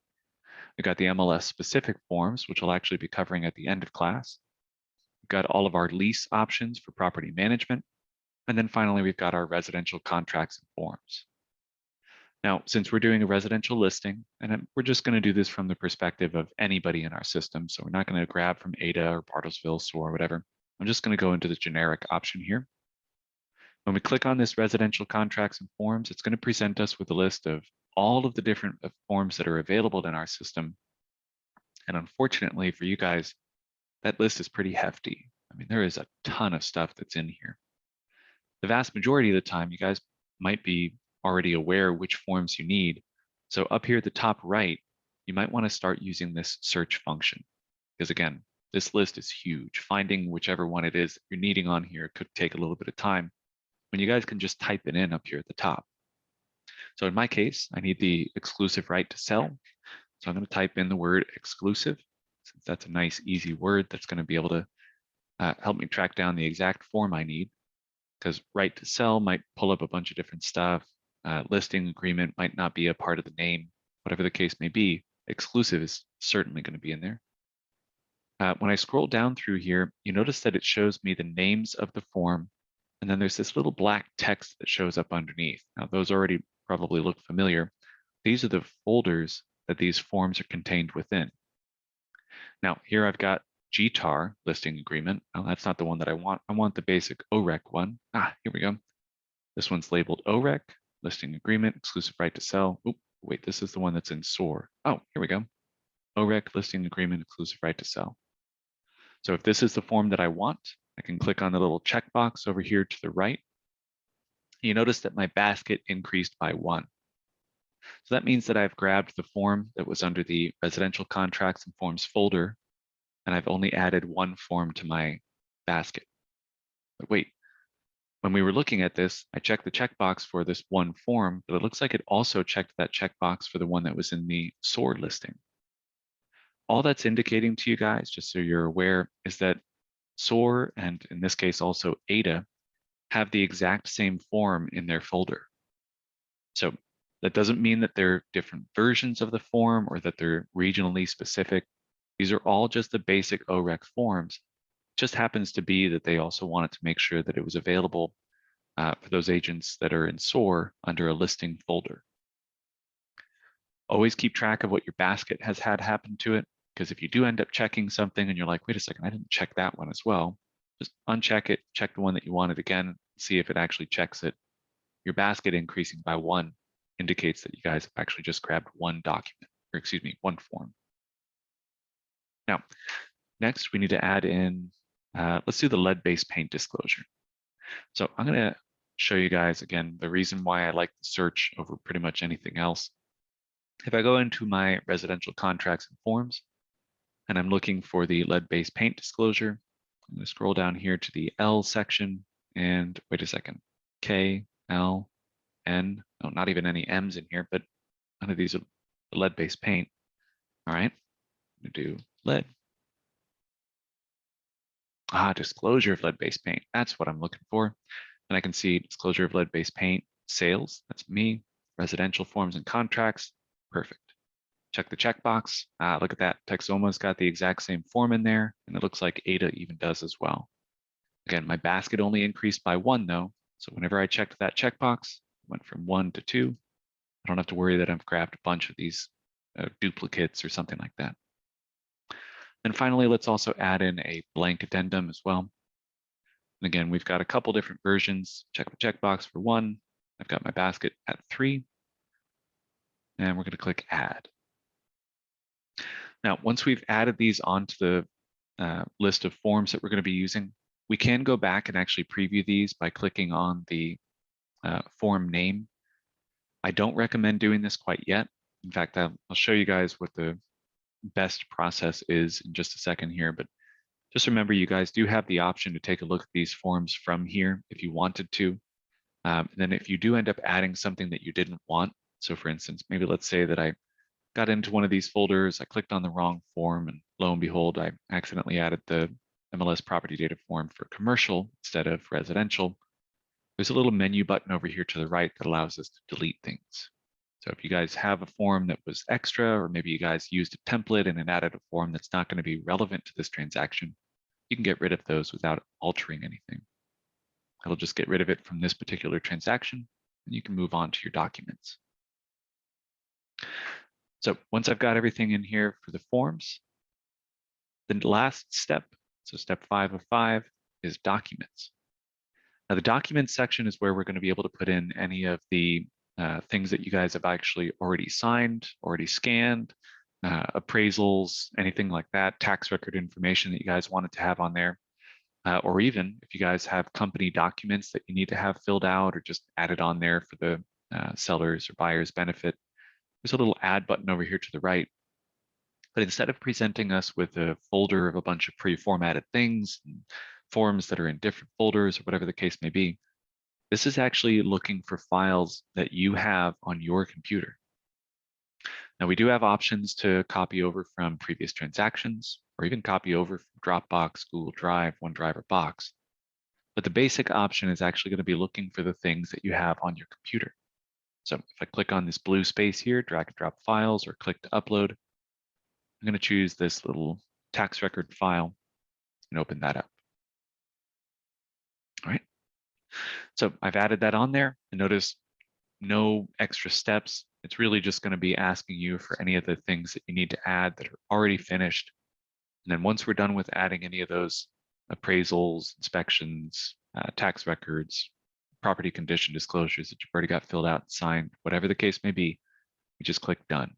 We've got the MLS specific forms, which we'll actually be covering at the end of class. We've got all of our lease options for property management. And then finally, we've got our residential contracts and forms. Now, since we're doing a residential listing, and we're just going to do this from the perspective of anybody in our system, so we're not going to grab from Ada or Bartlesville, SOAR, or whatever. I'm just going to go into the generic option here. When we click on this residential contracts and forms, it's going to present us with a list of all of the different forms that are available in our system. And unfortunately for you guys, that list is pretty hefty. I mean, there is a ton of stuff that's in here. The vast majority of the time, you guys might be already aware which forms you need. So up here at the top right, you might want to start using this search function. Because again, this list is huge. Finding whichever one it is you're needing on here could take a little bit of time when you guys can just type it in up here at the top. So in my case, I need the exclusive right to sell. So I'm going to type in the word exclusive, since that's a nice, easy word that's going to be able to help me track down the exact form I need. Because right to sell might pull up a bunch of different stuff. Listing agreement might not be a part of the name, whatever the case may be. Exclusive is certainly going to be in there. When I scroll down through here, you notice that it shows me the names of the form, and then there's this little black text that shows up underneath. Now, those already probably look familiar. These are the folders that these forms are contained within. Now, here I've got GTAR listing agreement. Now, that's not the one that I want. I want the basic OREC one. Here we go. This one's labeled OREC, listing agreement, exclusive right to sell. Oh, wait, this is the one that's in SOAR. Oh, here we go. OREC, listing agreement, exclusive right to sell. So if this is the form that I want, I can click on the little checkbox over here to the right, you notice that my basket increased by 1. So that means that I've grabbed the form that was under the residential contracts and forms folder, and I've only added 1 form to my basket. But wait, when we were looking at this, I checked the checkbox for this 1 form, but it looks like it also checked that checkbox for the one that was in the SOAR listing. All that's indicating to you guys, just so you're aware, is that SOAR, and in this case also ADA, have the exact same form in their folder. So that doesn't mean that they're different versions of the form or that they're regionally specific. These are all just the basic OREC forms. It just happens to be that they also wanted to make sure that it was available for those agents that are in SOAR under a listing folder. Always keep track of what your basket has had happen to it, because if you do end up checking something and you're like, wait a second, I didn't check that one as well, just uncheck it, check the one that you wanted again, see if it actually checks it. Your basket increasing by 1 indicates that you guys have actually just grabbed 1 document, or excuse me, 1 form. Now, next we need to add in, let's do the lead-based paint disclosure. So I'm going to show you guys again the reason why I like the search over pretty much anything else. If I go into my residential contracts and forms, and I'm looking for the lead-based paint disclosure, I'm going to scroll down here to the L section, and wait a second, K, L, N, no, not even any M's in here, but none of these are the lead-based paint. All right, I'm going to do lead. Disclosure of lead-based paint. That's what I'm looking for. And I can see disclosure of lead-based paint, sales, that's me, residential forms and contracts, perfect. Check the checkbox. Look at that, Texoma's got the exact same form in there, and it looks like ADA even does as well. Again, my basket only increased by 1 though, so whenever I checked that checkbox, it went from 1 to 2. I don't have to worry that I've grabbed a bunch of these duplicates or something like that. And finally, let's also add in a blank addendum as well. And again, we've got a couple different versions. Check the checkbox for 1. I've got my basket at 3. And we're going to click add. Now, once we've added these onto the list of forms that we're going to be using, we can go back and actually preview these by clicking on the form name. I don't recommend doing this quite yet. In fact, I'll show you guys what the best process is in just a second here, but just remember you guys do have the option to take a look at these forms from here if you wanted to. And then if you do end up adding something that you didn't want, so for instance, maybe let's say that I got into one of these folders, I clicked on the wrong form, and lo and behold, I accidentally added the MLS property data form for commercial instead of residential. There's a little menu button over here to the right that allows us to delete things. So if you guys have a form that was extra, or maybe you guys used a template and it added a form that's not going to be relevant to this transaction, you can get rid of those without altering anything. It'll just get rid of it from this particular transaction, and you can move on to your documents. So once I've got everything in here for the forms, the last step, so step 5 of 5, is documents. Now the documents section is where we're going to be able to put in any of the things that you guys have actually already signed, already scanned, appraisals, anything like that, tax record information that you guys wanted to have on there, or even if you guys have company documents that you need to have filled out or just added on there for the sellers or buyers benefit. There's a little add button over here to the right. But instead of presenting us with a folder of a bunch of pre-formatted things, and forms that are in different folders or whatever the case may be, this is actually looking for files that you have on your computer. Now we do have options to copy over from previous transactions, or even copy over from Dropbox, Google Drive, OneDrive, or Box. But the basic option is actually going to be looking for the things that you have on your computer. So if I click on this blue space here, drag and drop files, or click to upload, I'm going to choose this little tax record file and open that up. All right. So I've added that on there, and notice no extra steps. It's really just going to be asking you for any of the things that you need to add that are already finished. And then once we're done with adding any of those appraisals, inspections, tax records, property condition disclosures that you've already got filled out and signed, whatever the case may be, you just click done.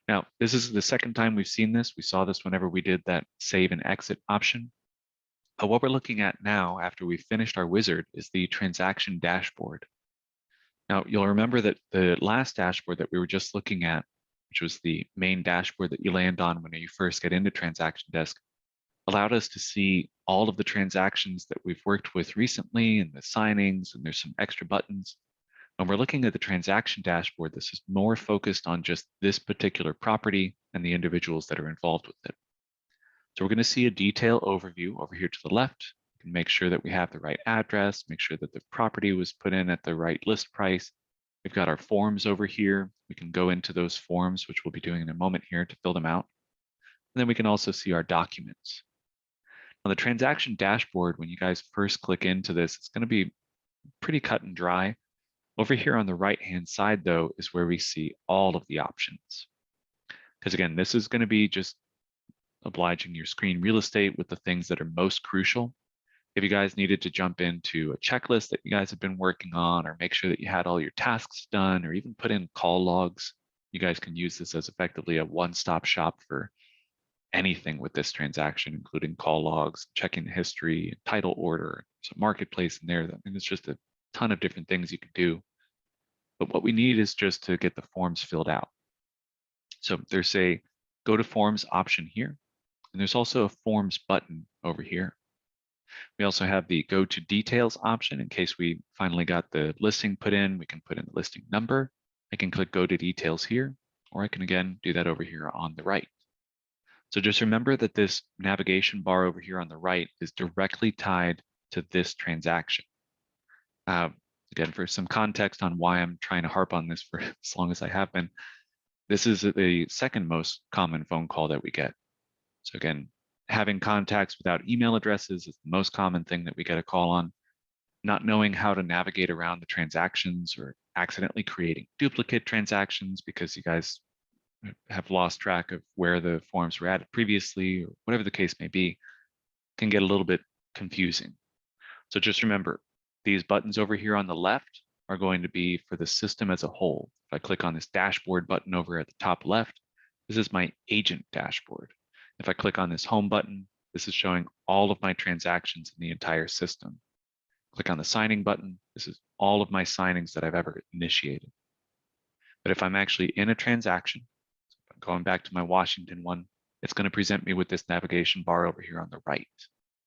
Now, this is the second time we've seen this. We saw this whenever we did that save and exit option. But what we're looking at now after we've finished our wizard is the transaction dashboard. Now, you'll remember that the last dashboard that we were just looking at, which was the main dashboard that you land on when you first get into Transaction Desk, allowed us to see all of the transactions that we've worked with recently and the signings, and there's some extra buttons. When we're looking at the transaction dashboard, this is more focused on just this particular property and the individuals that are involved with it. So we're going to see a detail overview over here to the left. We can make sure that we have the right address, make sure that the property was put in at the right list price. We've got our forms over here. We can go into those forms, which we'll be doing in a moment here to fill them out. And then we can also see our documents. On the transaction dashboard, when you guys first click into this, it's going to be pretty cut and dry. Over here on the right-hand side, though, is where we see all of the options. Because again, this is going to be just obliging your screen real estate with the things that are most crucial. If you guys needed to jump into a checklist that you guys have been working on, or make sure that you had all your tasks done, or even put in call logs, you guys can use this as effectively a one-stop shop for anything with this transaction, including call logs, checking the history, title order, there's a marketplace in there. I mean, it's just a ton of different things you can do. But what we need is just to get the forms filled out. So there's a go to forms option here. And there's also a forms button over here. We also have the go to details option in case we finally got the listing put in. We can put in the listing number. I can click go to details here, or I can again do that over here on the right. So just remember that this navigation bar over here on the right is directly tied to this transaction. Again, for some context on why I'm trying to harp on this for as long as I have been, this is the second most common phone call that we get. So again, having contacts without email addresses is the most common thing that we get a call on. Not knowing how to navigate around the transactions, or accidentally creating duplicate transactions because you guys have lost track of where the forms were added previously, or whatever the case may be, can get a little bit confusing. So just remember, these buttons over here on the left are going to be for the system as a whole. If I click on this dashboard button over at the top left, this is my agent dashboard. If I click on this home button, this is showing all of my transactions in the entire system. Click on the signing button, this is all of my signings that I've ever initiated. But if I'm actually in a transaction, going back to my Washington one, it's going to present me with this navigation bar over here on the right.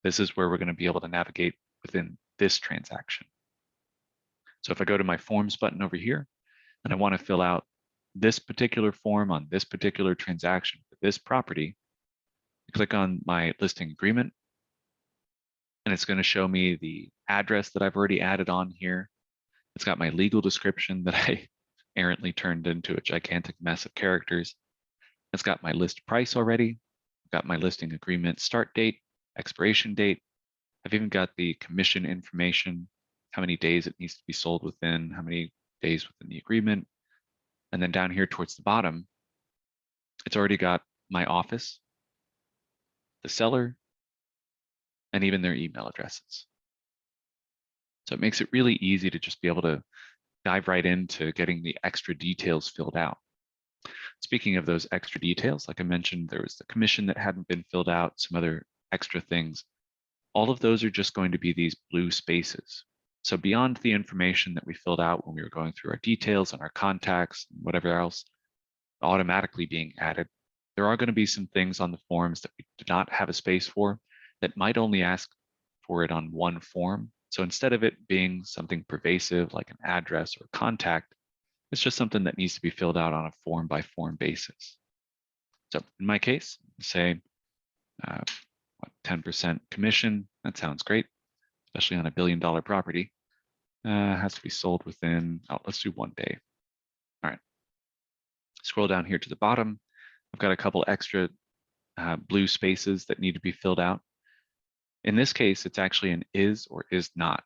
This is where we're going to be able to navigate within this transaction. So if I go to my forms button over here, and I want to fill out this particular form on this particular transaction for this property, I click on my listing agreement, and it's going to show me the address that I've already added on here. It's got my legal description that I errantly turned into a gigantic mess of characters. It's got my list price already. I've got my listing agreement start date, expiration date. I've even got the commission information, how many days it needs to be sold within, how many days within the agreement. And then down here towards the bottom, it's already got my office, the seller, and even their email addresses. So it makes it really easy to just be able to dive right into getting the extra details filled out. Speaking of those extra details, like I mentioned, there was the commission that hadn't been filled out, some other extra things. All of those are just going to be these blue spaces. So beyond the information that we filled out when we were going through our details and our contacts and whatever else automatically being added, there are going to be some things on the forms that we did not have a space for that might only ask for it on one form. So instead of it being something pervasive like an address or contact, it's just something that needs to be filled out on a form by form basis. So in my case, say 10% commission, that sounds great, especially on $1 billion property. Has to be sold within, let's do 1 day. All right, scroll down here to the bottom. I've got a couple extra blue spaces that need to be filled out. In this case, it's actually an is or is not.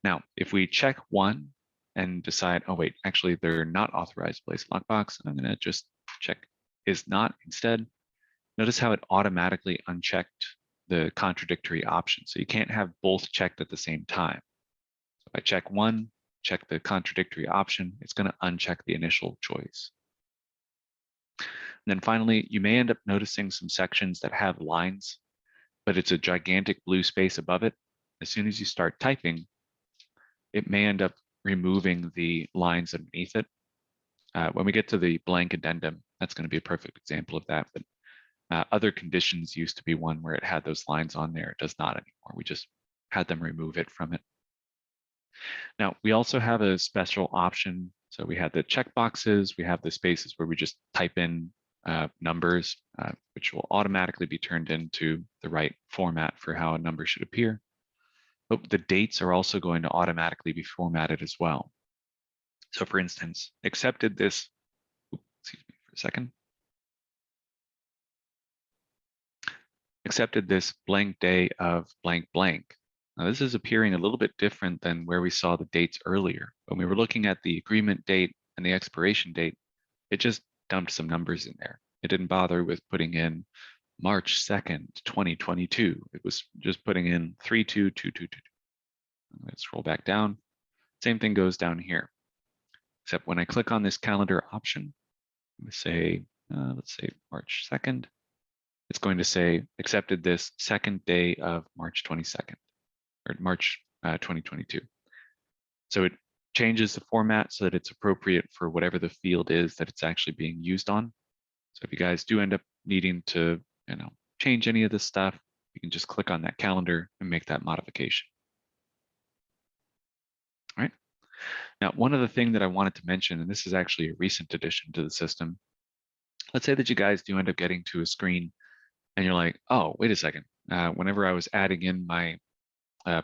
Now, if we check one and decide, oh wait, actually they're not authorized to place a lockbox, I'm gonna just check is not instead. Notice how it automatically unchecked the contradictory option. So you can't have both checked at the same time. So if I check one, check the contradictory option, it's gonna uncheck the initial choice. And then finally, you may end up noticing some sections that have lines. but it's a gigantic blue space above it. As soon as you start typing, it may end up removing the lines underneath it. When we get to the blank addendum, that's going to be a perfect example of that. But other conditions used to be one where it had those lines on there. It does not anymore. We just had them remove it from it. Now, we also have a special option. So we have the checkboxes. We have the spaces where we just type in numbers, which will automatically be turned into the right format for how a number should appear. But the dates are also going to automatically be formatted as well. So for instance, accepted this, excuse me for a second. Accepted this blank day of blank blank. Now this is appearing a little bit different than where we saw the dates earlier. When we were looking at the agreement date and the expiration date, it just dumped some numbers in there. It didn't bother with putting in March 2nd, 2022. It was just putting in 32222. Let's scroll back down. Same thing goes down here, except when I click on this calendar option, let's say March 2nd, it's going to say accepted this second day of March 22nd or March 2022. So it changes the format so that it's appropriate for whatever the field is that it's actually being used on. So if you guys do end up needing to, change any of this stuff, you can just click on that calendar and make that modification. All right. Now, one other thing that I wanted to mention, and this is actually a recent addition to the system. Let's say that you guys do end up getting to a screen and you're like, oh, wait a second. Whenever I was adding in my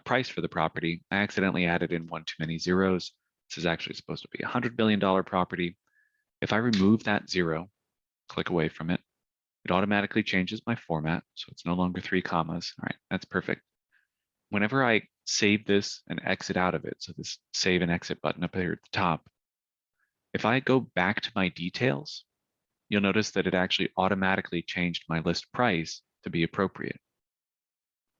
price for the property, I accidentally added in one too many zeros. This is actually supposed to be a $100 million property. If I remove that zero, click away from it, it automatically changes my format. So it's no longer 3 commas. All right, that's perfect. Whenever I save this and exit out of it, so this save and exit button up here at the top, if I go back to my details, you'll notice that it actually automatically changed my list price to be appropriate.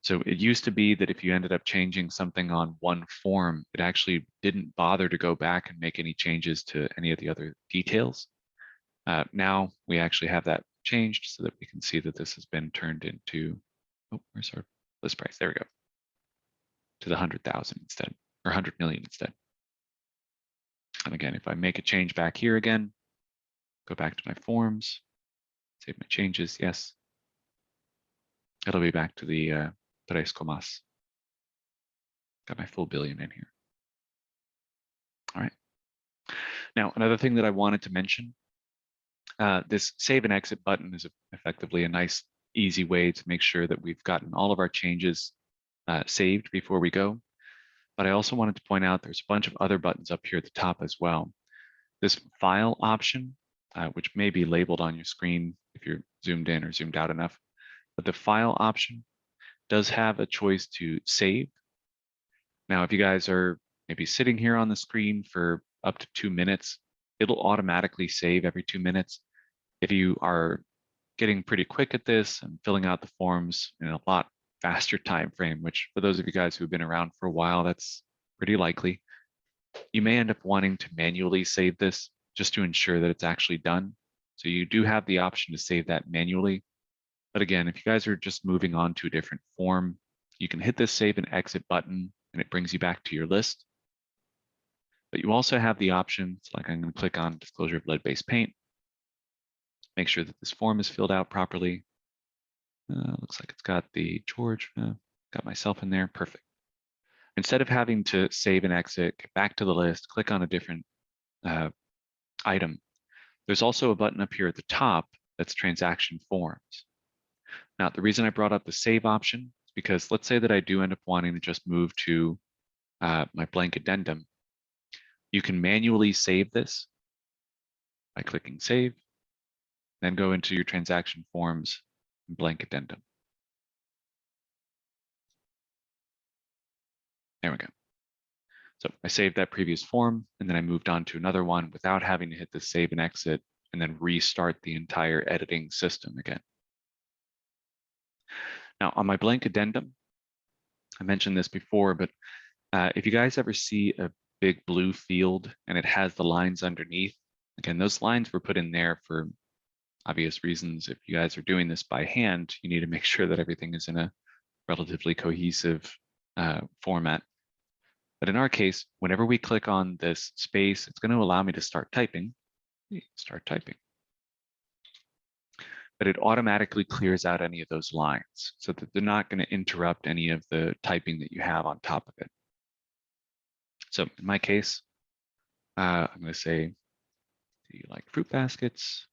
So it used to be that if you ended up changing something on one form, it actually didn't bother to go back and make any changes to any of the other details. Now we actually have that changed so that we can see that this has been turned into, oh, where's our list price? There we go. To the 100,000 instead, or 100 million instead. And again, if I make a change back here again, go back to my forms, save my changes, yes. It'll be back to the tres comas. Got my full billion in here. All right. Now, another thing that I wanted to mention, this save and exit button is effectively a nice, easy way to make sure that we've gotten all of our changes saved before we go. But I also wanted to point out there's a bunch of other buttons up here at the top as well. This file option, which may be labeled on your screen if you're zoomed in or zoomed out enough, but the file option does have a choice to save. Now, if you guys are maybe sitting here on the screen for up to 2 minutes, it'll automatically save every 2 minutes. If you are getting pretty quick at this and filling out the forms in a lot faster time frame, which for those of you guys who've been around for a while, that's pretty likely, you may end up wanting to manually save this just to ensure that it's actually done. So you do have the option to save that manually. But again, if you guys are just moving on to a different form, you can hit this save and exit button and it brings you back to your list. But you also have the option, so like I'm going to click on disclosure of lead-based paint, make sure that this form is filled out properly. Looks like it's got the George, got myself in there, perfect. Instead of having to save and exit, get back to the list, click on a different item, there's also a button up here at the top that's transaction forms. Now, the reason I brought up the save option is because let's say that I do end up wanting to just move to my blank addendum. You can manually save this by clicking save, then go into your transaction forms and blank addendum. There we go. So I saved that previous form and then I moved on to another one without having to hit the save and exit and then restart the entire editing system again. Now on my blank addendum, I mentioned this before, but if you guys ever see a big blue field and it has the lines underneath, again, those lines were put in there for obvious reasons. If you guys are doing this by hand, you need to make sure that everything is in a relatively cohesive format. But in our case, whenever we click on this space, it's going to allow me to start typing. Start typing. But it automatically clears out any of those lines so that they're not going to interrupt any of the typing that you have on top of it. So in my case, I'm going to say, do you like fruit baskets?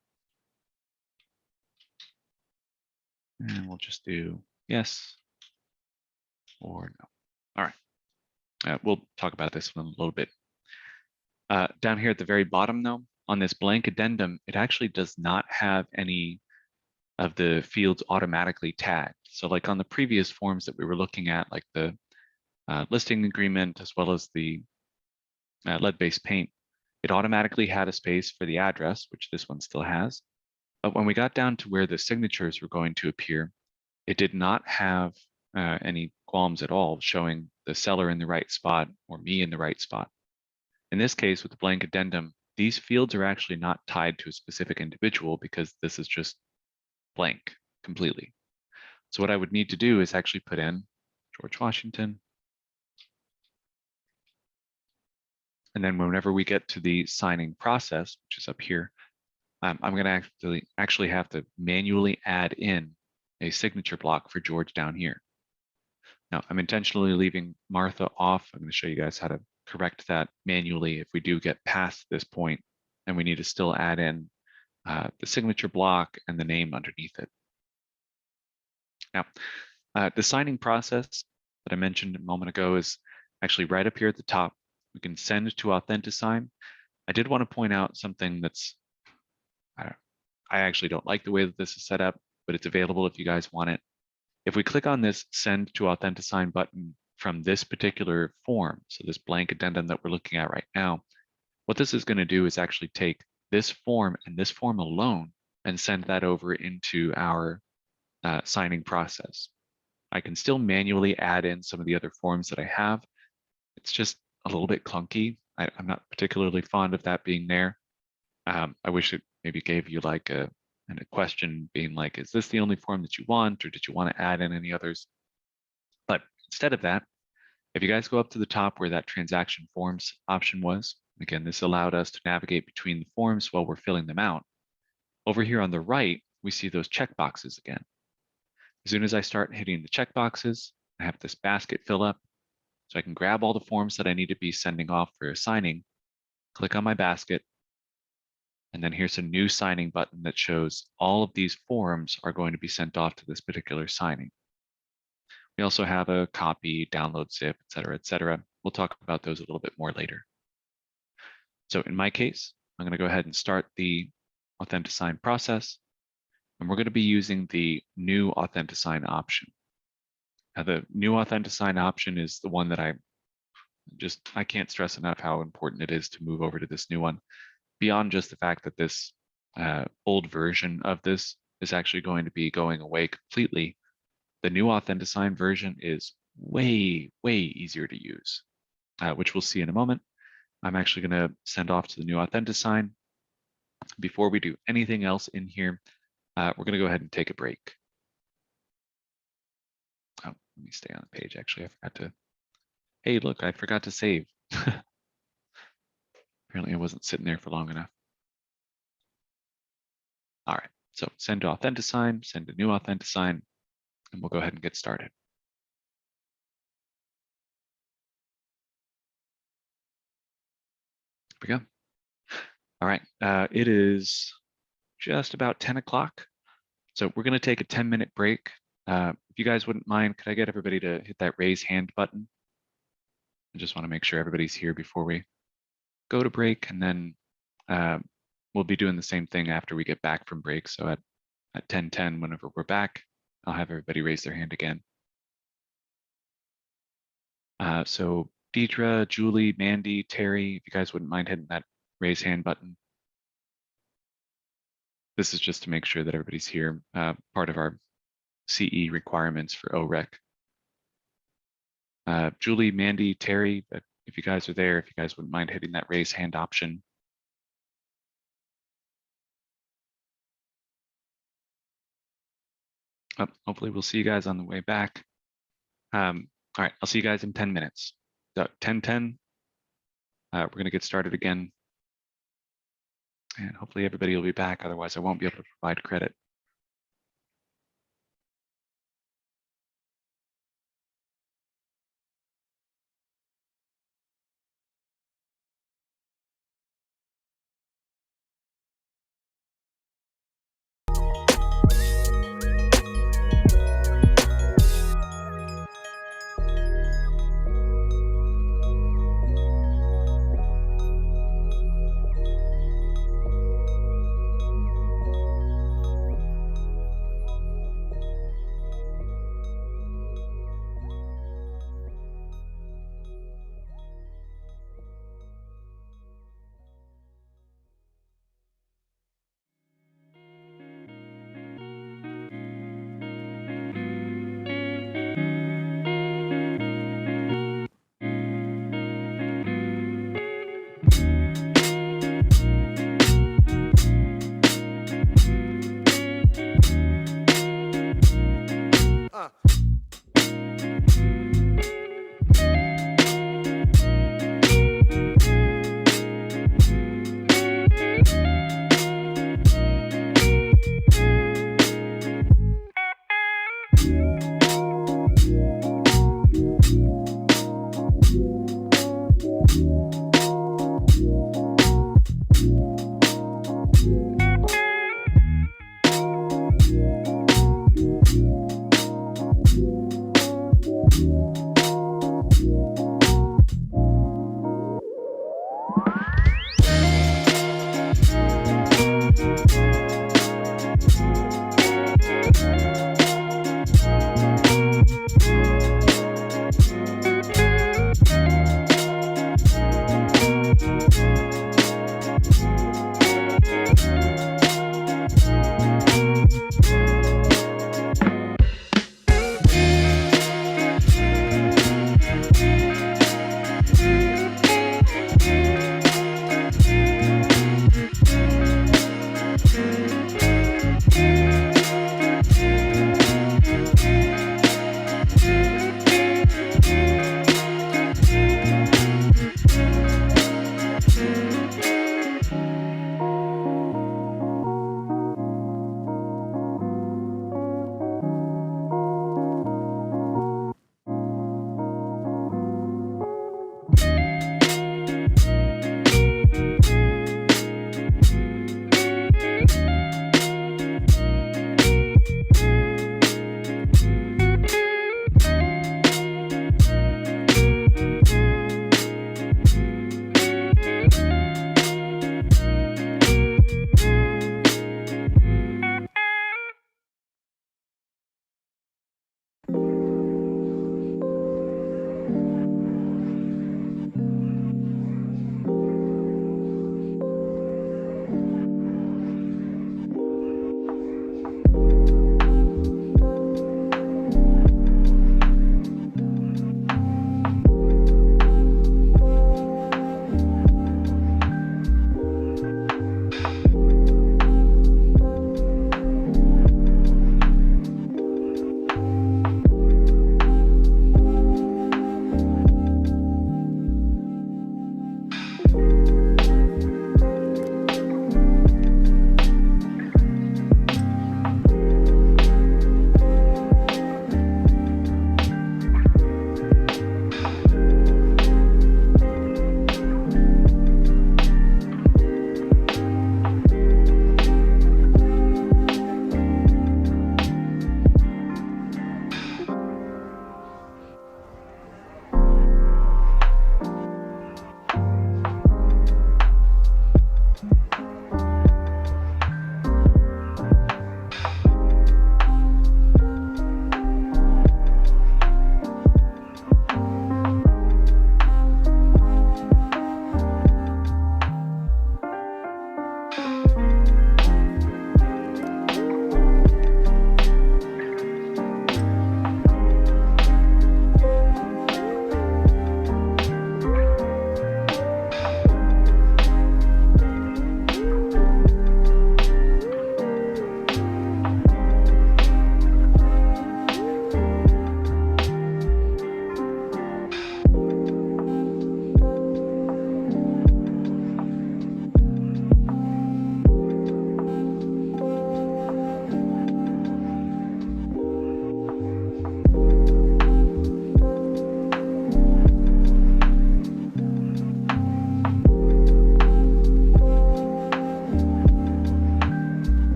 And we'll just do yes or no. All right. We'll talk about this one a little bit. Down here at the very bottom, though, on this blank addendum, it actually does not have any of the fields automatically tagged. So like on the previous forms that we were looking at, like the listing agreement, as well as the lead-based paint, it automatically had a space for the address, which this one still has. But when we got down to where the signatures were going to appear, it did not have any qualms at all showing the seller in the right spot or me in the right spot. In this case, with the blank addendum, these fields are actually not tied to a specific individual because this is just blank completely. So what I would need to do is actually put in George Washington. And then whenever we get to the signing process, which is up here, I'm going to actually have to manually add in a signature block for George down here. Now, I'm intentionally leaving Martha off. I'm going to show you guys how to correct that manually if we do get past this point and we need to still add in the signature block and the name underneath it. Now, the signing process that I mentioned a moment ago is actually right up here at the top. We can send to Authentisign. I did want to point out something that's, I actually don't like the way that this is set up, but it's available if you guys want it. If we click on this Send to Authentisign button from this particular form, so this blank addendum that we're looking at right now, what this is going to do is actually take this form and this form alone and send that over into our signing process. I can still manually add in some of the other forms that I have. It's just a little bit clunky. I'm not particularly fond of that being there. I wish it maybe gave you like a question being like, is this the only form that you want, or did you want to add in any others? But instead of that, if you guys go up to the top where that transaction forms option was, again, this allowed us to navigate between the forms while we're filling them out. Over here on the right, we see those checkboxes again. As soon as I start hitting the checkboxes, I have this basket fill up. So I can grab all the forms that I need to be sending off for signing, click on my basket, and then here's a new signing button that shows all of these forms are going to be sent off to this particular signing. We also have a copy, download zip, et cetera, et cetera. We'll talk about those a little bit more later. So in my case, I'm going to go ahead and start the Authentisign process, and we're going to be using the new Authentisign option. Now, the new Authentisign option is the one that I can't stress enough how important it is to move over to this new one. Beyond just the fact that this old version of this is actually going to be going away completely, the new Authentisign version is way, way easier to use, which we'll see in a moment. I'm actually going to send off to the new Authentisign. Before we do anything else in here, we're going to go ahead and take a break. Oh, let me stay on the page. Actually, I forgot to. Hey, look, I forgot to save. Apparently, I wasn't sitting there for long enough. All right, so send to Authentisign, send to new Authentisign, and we'll go ahead and get started. Here we go. All right, it is just about 10 o'clock. So we're going to take a 10-minute break. If you guys wouldn't mind, could I get everybody to hit that raise hand button? I just want to make sure everybody's here before we go to break, and then we'll be doing the same thing after we get back from break. So at 10:10, whenever we're back, I'll have everybody raise their hand again. So Deidre, Julie, Mandy, Terry, if you guys wouldn't mind hitting that raise hand button. This is just to make sure that everybody's here, part of our CE requirements for OREC. Julie, Mandy, Terry, if you guys are there, if you guys wouldn't mind hitting that raise hand option. Hopefully we'll see you guys on the way back. All right, I'll see you guys in 10 minutes. So 10:10, we're going to get started again. And hopefully everybody will be back. Otherwise, I won't be able to provide credit.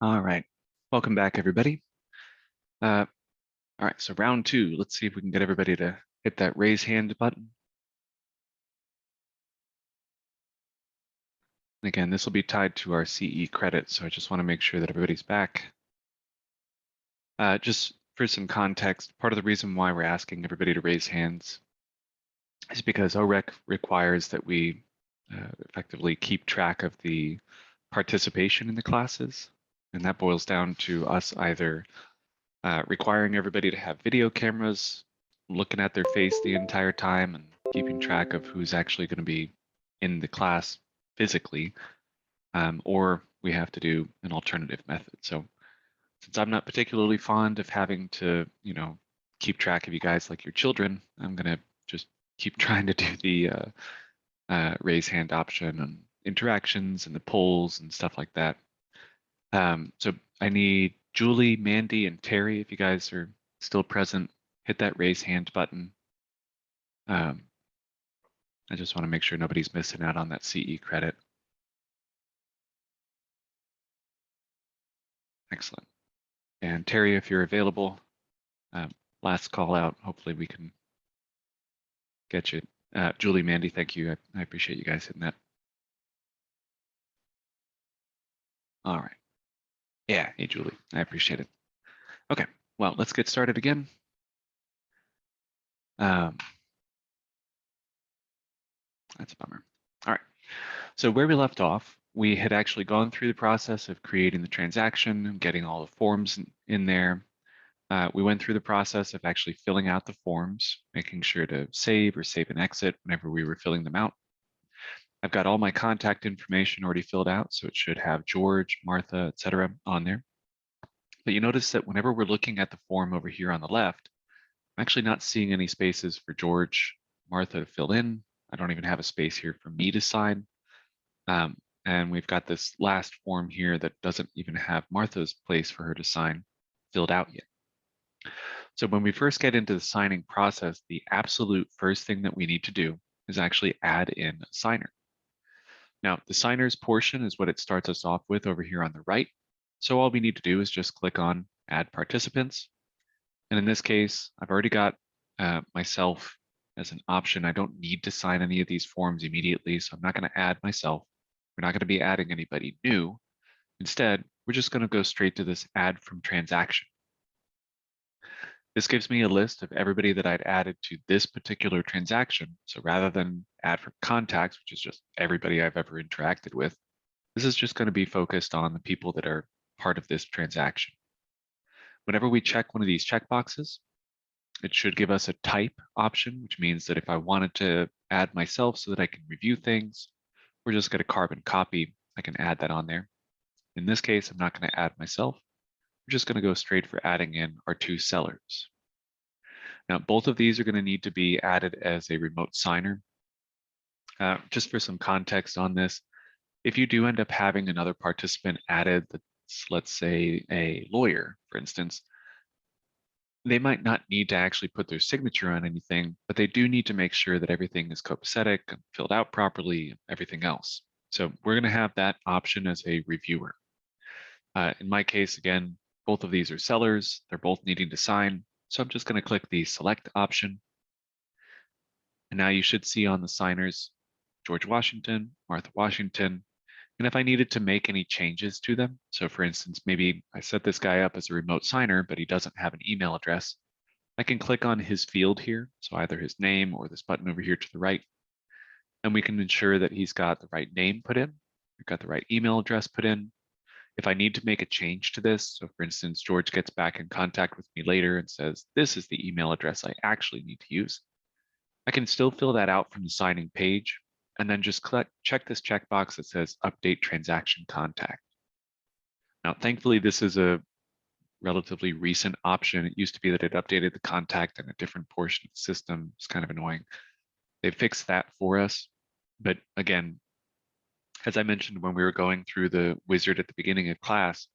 All right, welcome back, everybody. All right, so round two, let's see if we can get everybody to hit that raise hand button. Again, this will be tied to our CE credit, so I just want to make sure that everybody's back. Just for some context, part of the reason why we're asking everybody to raise hands is because OREC requires that we effectively keep track of the participation in the classes, and that boils down to us either requiring everybody to have video cameras looking at their face the entire time and keeping track of who's actually going to be in the class physically, or we have to do an alternative method. So since I'm not particularly fond of having to, keep track of you guys like your children, I'm going to just keep trying to do the raise hand option and interactions and the polls and stuff like that. So I need Julie, Mandy, and Terry, if you guys are still present, hit that raise hand button. I just want to make sure nobody's missing out on that CE credit. Excellent. And Terry, if you're available, last call out, hopefully we can get you. Julie, Mandy, thank you. I appreciate you guys hitting that. All right. Yeah, hey, Julie, I appreciate it. Okay, well, let's get started again. That's a bummer. All right, so where we left off, we had actually gone through the process of creating the transaction, getting all the forms in there. We went through the process of actually filling out the forms, making sure to save or save and exit whenever we were filling them out. I've got all my contact information already filled out, so it should have George, Martha, etc. on there. But you notice that whenever we're looking at the form over here on the left, I'm actually not seeing any spaces for George, Martha to fill in. I don't even have a space here for me to sign. Um, and we've got this last form here that doesn't even have Martha's place for her to sign filled out yet. So when we first get into the signing process, the absolute first thing that we need to do is actually add in a signer. Now, the signers portion is what it starts us off with over here on the right. So all we need to do is just click on Add Participants. And in this case, I've already got myself as an option. I don't need to sign any of these forms immediately, so I'm not going to add myself. We're not going to be adding anybody new. Instead, we're just going to go straight to this Add from Transaction. This gives me a list of everybody that I'd added to this particular transaction. So rather than add from contacts, which is just everybody I've ever interacted with, this is just going to be focused on the people that are part of this transaction. Whenever we check one of these checkboxes, it should give us a type option, which means that if I wanted to add myself so that I can review things, or just get a carbon copy, I can add that on there. In this case, I'm not going to add myself. We're just going to go straight for adding in our two sellers. Now, both of these are going to need to be added as a remote signer. Just for some context on this, if you do end up having another participant added that's, let's say, a lawyer, for instance, they might not need to actually put their signature on anything, but they do need to make sure that everything is copacetic and filled out properly, and everything else. So we're going to have that option as a reviewer. In my case, again, both of these are sellers. They're both needing to sign. So I'm just going to click the select option. And now you should see on the signers, George Washington, Martha Washington. And if I needed to make any changes to them, so for instance, maybe I set this guy up as a remote signer, but he doesn't have an email address, I can click on his field here. So either his name or this button over here to the right. And we can ensure that he's got the right name put in. We've got the right email address put in. If I need to make a change to this, so for instance, George gets back in contact with me later and says, this is the email address I actually need to use, I can still fill that out from the signing page and then just check this checkbox that says update transaction contact. Now, thankfully, this is a relatively recent option. It used to be that it updated the contact in a different portion of the system. It's kind of annoying. They fixed that for us. But again, as I mentioned when we were going through the wizard at the beginning of class,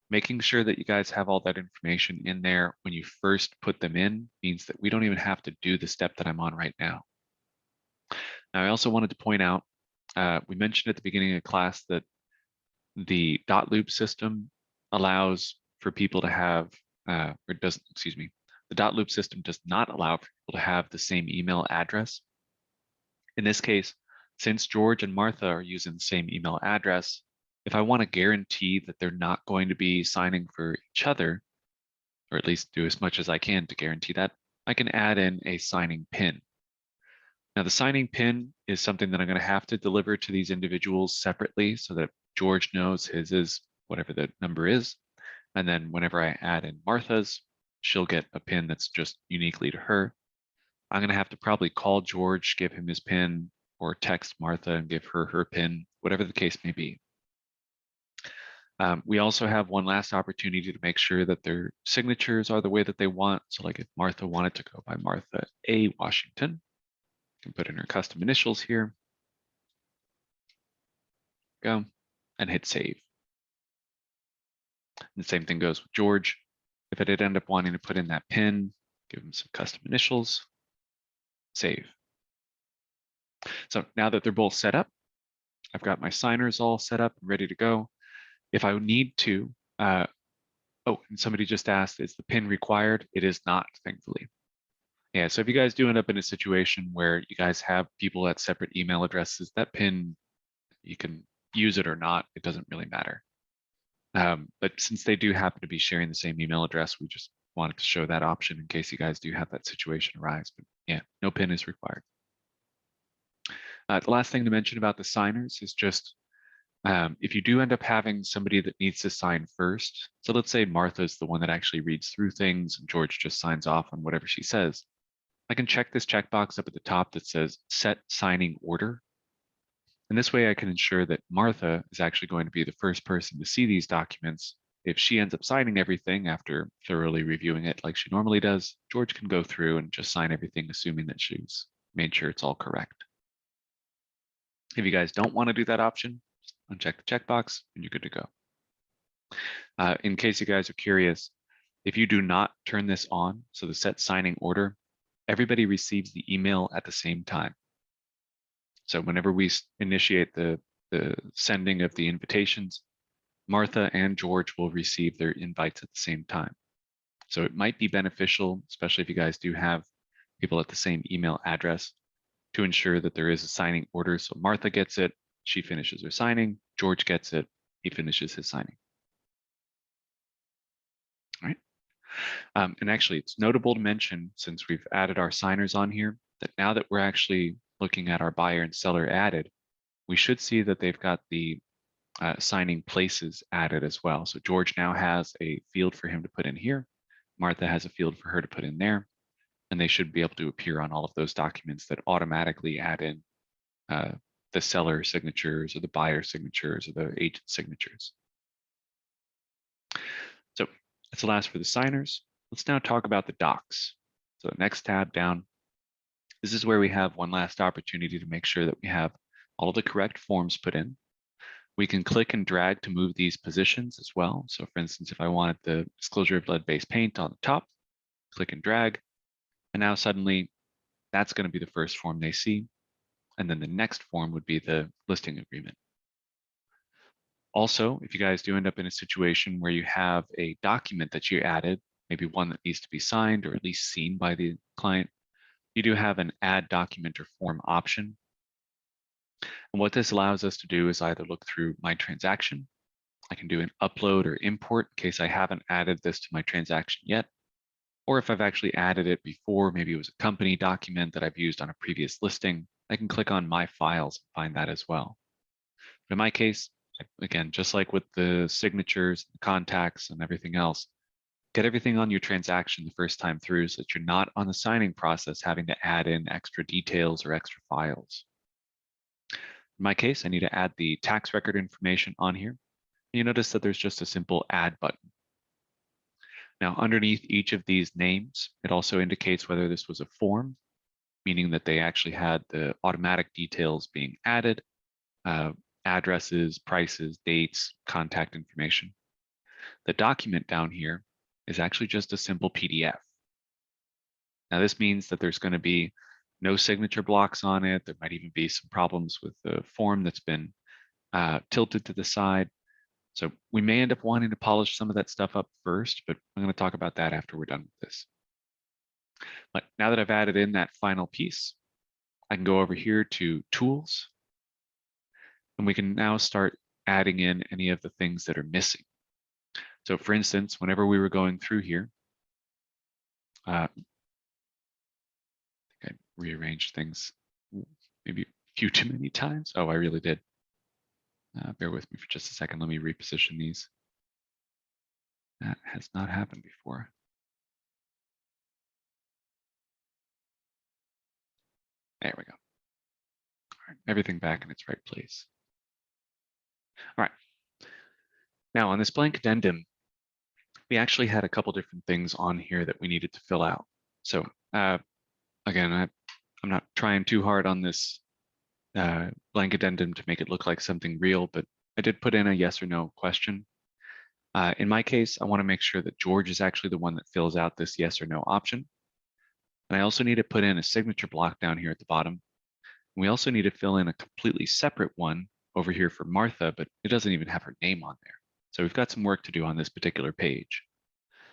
making sure that you guys have all that information in there when you first put them in means that we don't even have to do the step that I'm on right now. Now, I also wanted to point out, we mentioned at the beginning of class that the dot loop system allows for people to have, or doesn't, excuse me, the dot loop system does not allow for people to have the same email address. In this case, since George and Martha are using the same email address, if I want to guarantee that they're not going to be signing for each other, or at least do as much as I can to guarantee that, I can add in a signing pin. Now, the signing pin is something that I'm going to have to deliver to these individuals separately so that George knows his is whatever the number is. And then whenever I add in Martha's, she'll get a pin that's just uniquely to her. I'm going to have to probably call George, give him his pin, or text Martha and give her her pin, whatever the case may be. We also have one last opportunity to make sure that their signatures are the way that they want. So like if Martha wanted to go by Martha A. Washington, can put in her custom initials here, go, and hit save. And the same thing goes with George. If I did end up wanting to put in that pin, give him some custom initials, save. So now that they're both set up, I've got my signers all set up and ready to go. If I need to, oh, and somebody just asked, is the pin required? It is not, thankfully. Yeah, so if you guys do end up in a situation where you guys have people at separate email addresses, that pin, you can use it or not, it doesn't really matter. But since they do happen to be sharing the same email address, we just wanted to show that option in case you guys do have that situation arise. But yeah, no pin is required. The last thing to mention about the signers is just if you do end up having somebody that needs to sign first, so let's say Martha's the one that actually reads through things and George just signs off on whatever she says, I can check this checkbox up at the top that says set signing order. And this way I can ensure that Martha is actually going to be the first person to see these documents if she ends up signing everything after thoroughly reviewing it like she normally does, George can go through and just sign everything, assuming that she's made sure it's all correct. If you guys don't want to do that option, just uncheck the checkbox and you're good to go. In case you guys are curious, if you do not turn this on, so the set signing order, everybody receives the email at the same time. So whenever we initiate the sending of the invitations, Martha and George will receive their invites at the same time. So it might be beneficial, especially if you guys do have people at the same email address, to ensure that there is a signing order. So Martha gets it, she finishes her signing. George gets it, he finishes his signing. All right. And actually, it's notable to mention, since we've added our signers on here, that now that we're actually looking at our buyer and seller added, we should see that they've got the signing places added as well. So George now has a field for him to put in here. Martha has a field for her to put in there. And they should be able to appear on all of those documents that automatically add in the seller signatures or the buyer signatures or the agent signatures. So that's the last for the signers. Let's now talk about the docs. So the next tab down, this is where we have one last opportunity to make sure that we have all of the correct forms put in. We can click and drag to move these positions as well. So for instance, if I wanted the disclosure of lead-based paint on the top, click and drag, and now suddenly that's going to be the first form they see. And then the next form would be the listing agreement. Also, if you guys do end up in a situation where you have a document that you added, maybe one that needs to be signed or at least seen by the client, you do have an add document or form option. And what this allows us to do is either look through my transaction. I can do an upload or import in case I haven't added this to my transaction yet. Or if I've actually added it before, maybe it was a company document that I've used on a previous listing, I can click on my files and find that as well. But in my case, again, just like with the signatures, the contacts, and everything else, get everything on your transaction the first time through so that you're not on the signing process having to add in extra details or extra files. In my case, I need to add the tax record information on here. You notice that there's just a simple add button. Now, underneath each of these names, it also indicates whether this was a form, meaning that they actually had the automatic details being added, addresses, prices, dates, contact information. The document down here is actually just a simple PDF. Now, this means that there's going to be no signature blocks on it. There might even be some problems with the form that's been tilted to the side. So we may end up wanting to polish some of that stuff up first, but I'm going to talk about that after we're done with this. But now that I've added in that final piece, I can go over here to Tools, and we can now start adding in any of the things that are missing. So for instance, whenever we were going through here, I think I rearranged things maybe a few too many times. Oh, I really did. Bear with me for just a second. Let me reposition these. That has not happened before. There we go. All right, everything back in its right place. All right. Now on this blank addendum, we actually had a couple different things on here that we needed to fill out. So again, I'm not trying too hard on this blank addendum to make it look like something real, but I did put in a yes or no question. In my case, I want to make sure that George is actually the one that fills out this yes or no option. And I also need to put in a signature block down here at the bottom. And we also need to fill in a completely separate one over here for Martha, but it doesn't even have her name on there. So we've got some work to do on this particular page.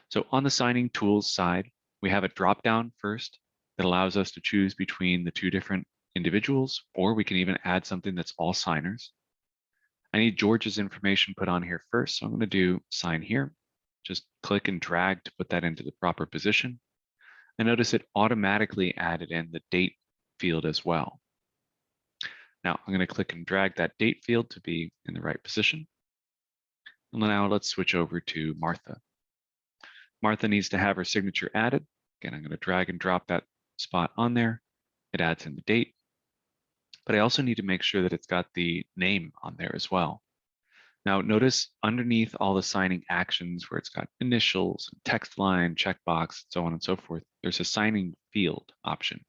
So on the signing tools side, we have a drop down first that allows us to choose between the two different individuals, or we can even add something that's all signers. I need George's information put on here first, so I'm going to do sign here. Just click and drag to put that into the proper position. And notice it automatically added in the date field as well. Now I'm going to click and drag that date field to be in the right position. And now let's switch over to Martha. Martha needs to have her signature added. Again, I'm going to drag and drop that spot on there. It adds in the date. But I also need to make sure that it's got the name on there as well. Now notice underneath all the signing actions where it's got initials, text line, checkbox, so on and so forth, there's a signing field option.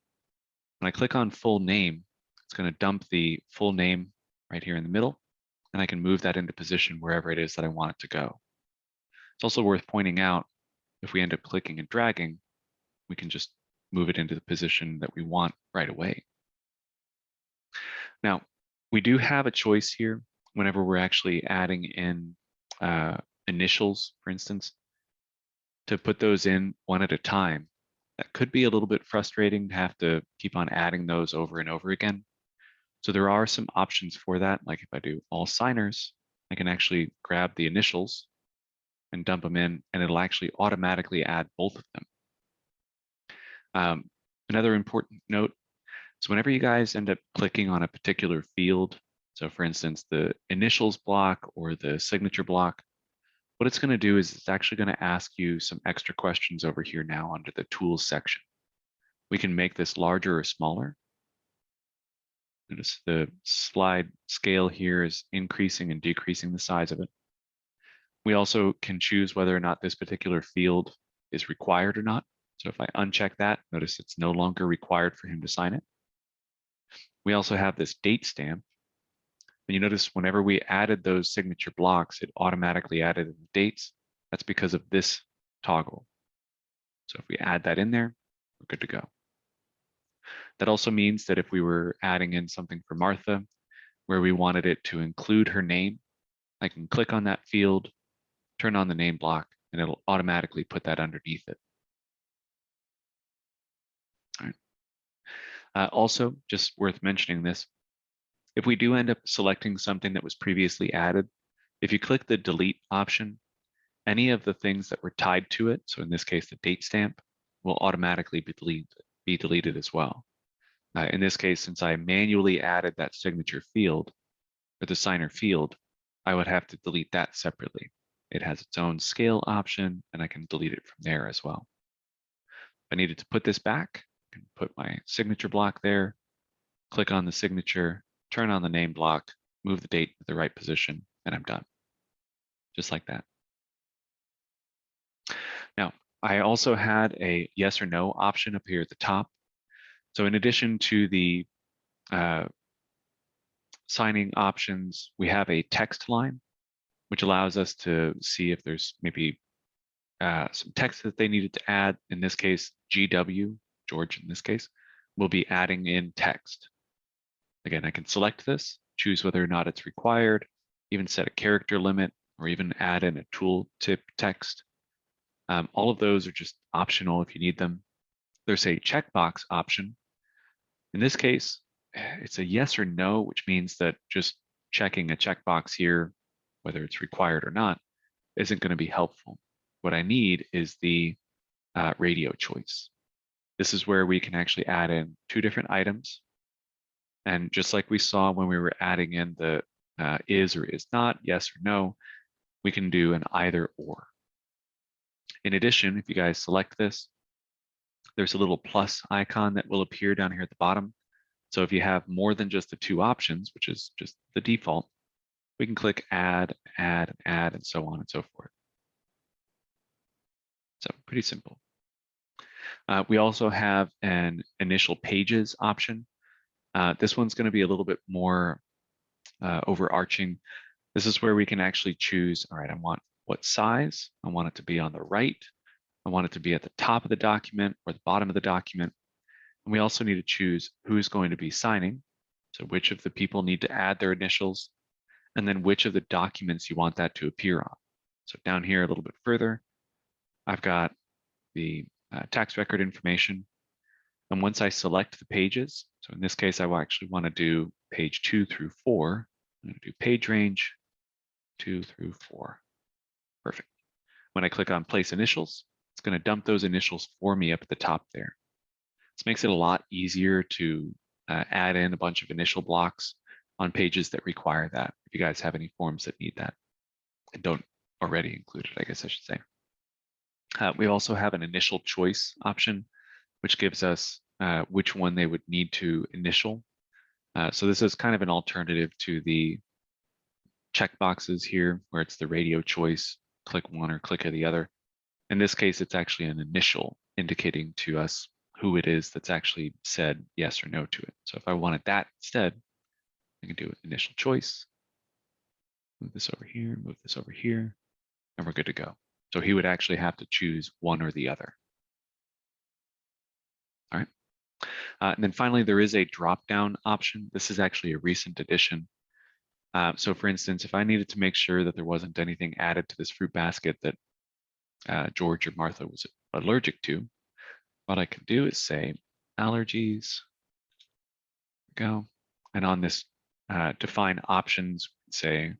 When I click on full name, it's going to dump the full name right here in the middle, and I can move that into position wherever it is that I want it to go. It's also worth pointing out, if we end up clicking and dragging, we can just move it into the position that we want right away. Now, we do have a choice here whenever we're actually adding in initials, for instance, to put those in one at a time. That could be a little bit frustrating to have to keep on adding those over and over again. So there are some options for that. Like if I do all signers, I can actually grab the initials and dump them in, and it'll actually automatically add both of them. Another important note, so whenever you guys end up clicking on a particular field, so for instance, the initials block or the signature block, what it's going to do is it's actually going to ask you some extra questions over here now under the tools section. We can make this larger or smaller. Notice the slide scale here is increasing and decreasing the size of it. We also can choose whether or not this particular field is required or not. So if I uncheck that, notice it's no longer required for him to sign it. We also have this date stamp. And you notice whenever we added those signature blocks, it automatically added the dates. That's because of this toggle. So if we add that in there, we're good to go. That also means that if we were adding in something for Martha, where we wanted it to include her name, I can click on that field, turn on the name block, and it'll automatically put that underneath it. All right. Also, just worth mentioning this, if we do end up selecting something that was previously added, if you click the delete option, any of the things that were tied to it, so in this case, the date stamp, will automatically be deleted as well. In this case, since I manually added that signature field, or the signer field, I would have to delete that separately. It has its own scale option, and I can delete it from there as well. If I needed to put this back, I can put my signature block there, click on the signature, turn on the name block, move the date to the right position, and I'm done. Just like that. Now, I also had a yes or no option up here at the top. So in addition to the signing options, we have a text line, which allows us to see if there's maybe some text that they needed to add. In this case, GW, George in this case, will be adding in text. Again, I can select this, choose whether or not it's required, even set a character limit, or even add in a tooltip text. All of those are just optional if you need them. There's a checkbox option. In this case, it's a yes or no, which means that just checking a checkbox here, whether it's required or not, isn't going to be helpful. What I need is the radio choice. This is where we can actually add in two different items. And just like we saw when we were adding in the is or is not, yes or no, we can do an either or. In addition, if you guys select this, there's a little plus icon that will appear down here at the bottom. So if you have more than just the two options, which is just the default, we can click add, add, add, and so on and so forth. So pretty simple. We also have an initial pages option. This one's going to be a little bit more overarching. This is where we can actually choose, all right, I want what size, I want it to be on the right, I want it to be at the top of the document or the bottom of the document. And we also need to choose who's going to be signing. So which of the people need to add their initials, and then which of the documents you want that to appear on. So down here a little bit further, I've got the tax record information. And once I select the pages, so in this case, I will actually want to do page 2 through 4. I'm going to do page range 2 through 4. Perfect. When I click on place initials, it's going to dump those initials for me up at the top there. This makes it a lot easier to add in a bunch of initial blocks on pages that require that. If you guys have any forms that need that and don't already include it, I guess I should say. We also have an initial choice option, which gives us which one they would need to initial. So this is kind of an alternative to the check boxes here where it's the radio choice, click one or click the other. In this case, it's actually an initial indicating to us who it is that's actually said yes or no to it. So if I wanted that instead, I can do initial choice, move this over here, move this over here, and we're good to go. So he would actually have to choose one or the other. All right. And then finally, there is a drop-down option. This is actually a recent addition. So for instance, if I needed to make sure that there wasn't anything added to this fruit basket that George or Martha was allergic to, what I could do is say allergies, go, and on this define options, say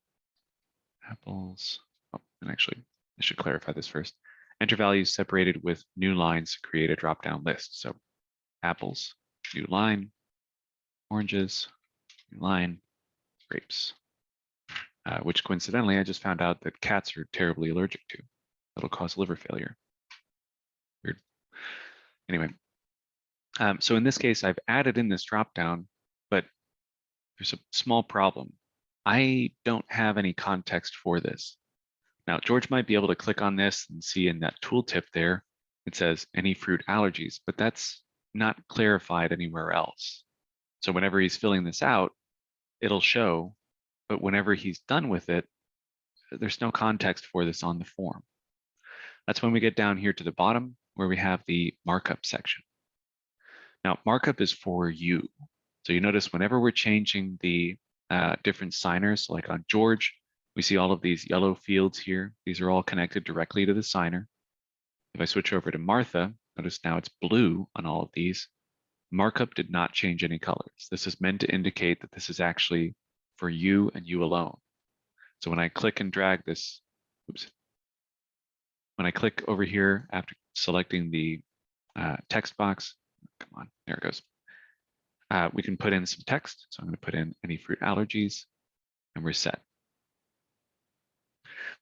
apples. Oh, and actually, I should clarify this first. Enter values separated with new lines to create a drop-down list. So apples, new line, oranges, new line, grapes, which coincidentally, I just found out that cats are terribly allergic to. That'll cause liver failure. Weird. Anyway, so in this case, I've added in this drop-down, but there's a small problem. I don't have any context for this. Now, George might be able to click on this and see in that tooltip there, it says any fruit allergies, but that's not clarified anywhere else. So whenever he's filling this out, it'll show, but whenever he's done with it, there's no context for this on the form. That's when we get down here to the bottom where we have the markup section. Now, markup is for you. So you notice whenever we're changing the different signers, like on George, we see all of these yellow fields here. These are all connected directly to the signer. If I switch over to Martha, notice now it's blue on all of these. Markup did not change any colors. This is meant to indicate that this is actually for you and you alone. So when I click and drag this, oops, when I click over here after selecting the text box, come on, there it goes. We can put in some text. So I'm going to put in any fruit allergies and we're set.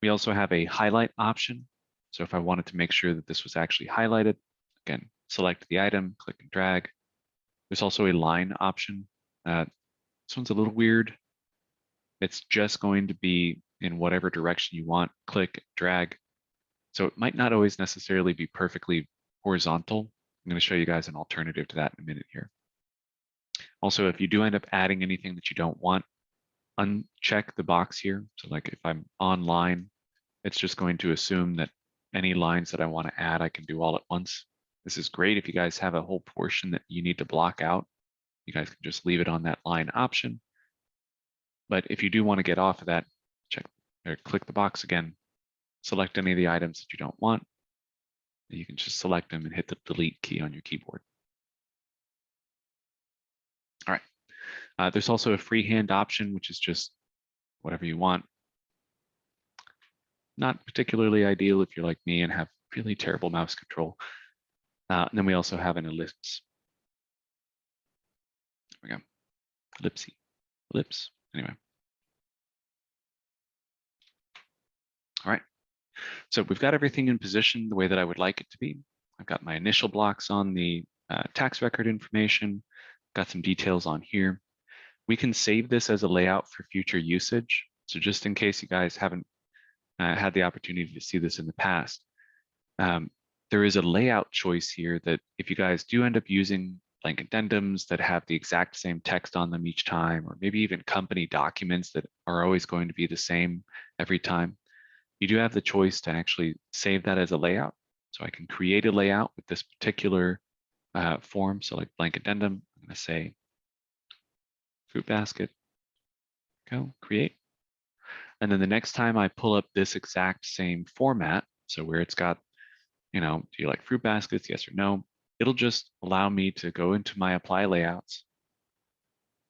We also have a highlight option. So if I wanted to make sure that this was actually highlighted, again, select the item, click and drag. There's also a line option. This one's a little weird. It's just going to be in whatever direction you want, click, drag. So it might not always necessarily be perfectly horizontal. I'm going to show you guys an alternative to that in a minute here. Also, if you do end up adding anything that you don't want, uncheck the box here. So like if I'm online, it's just going to assume that any lines that I want to add, I can do all at once. This is great if you guys have a whole portion that you need to block out. You guys can just leave it on that line option. But if you do want to get off of that, check or click the box again, select any of the items that you don't want. And you can just select them and hit the delete key on your keyboard. All right. There's also a freehand option, which is just whatever you want. Not particularly ideal if you're like me and have really terrible mouse control. And then we also have an ellipse. There we go. Ellipsy. Ellipse. Anyway. All right. So we've got everything in position the way that I would like it to be. I've got my initial blocks on the tax record information, got some details on here. We can save this as a layout for future usage. So just in case you guys haven't had the opportunity to see this in the past, there is a layout choice here that if you guys do end up using blank addendums that have the exact same text on them each time, or maybe even company documents that are always going to be the same every time, you do have the choice to actually save that as a layout. So I can create a layout with this particular form. So like blank addendum, I'm going to say fruit basket, go create. And then the next time I pull up this exact same format, so where it's got, you know, do you like fruit baskets, yes or no, it'll just allow me to go into my apply layouts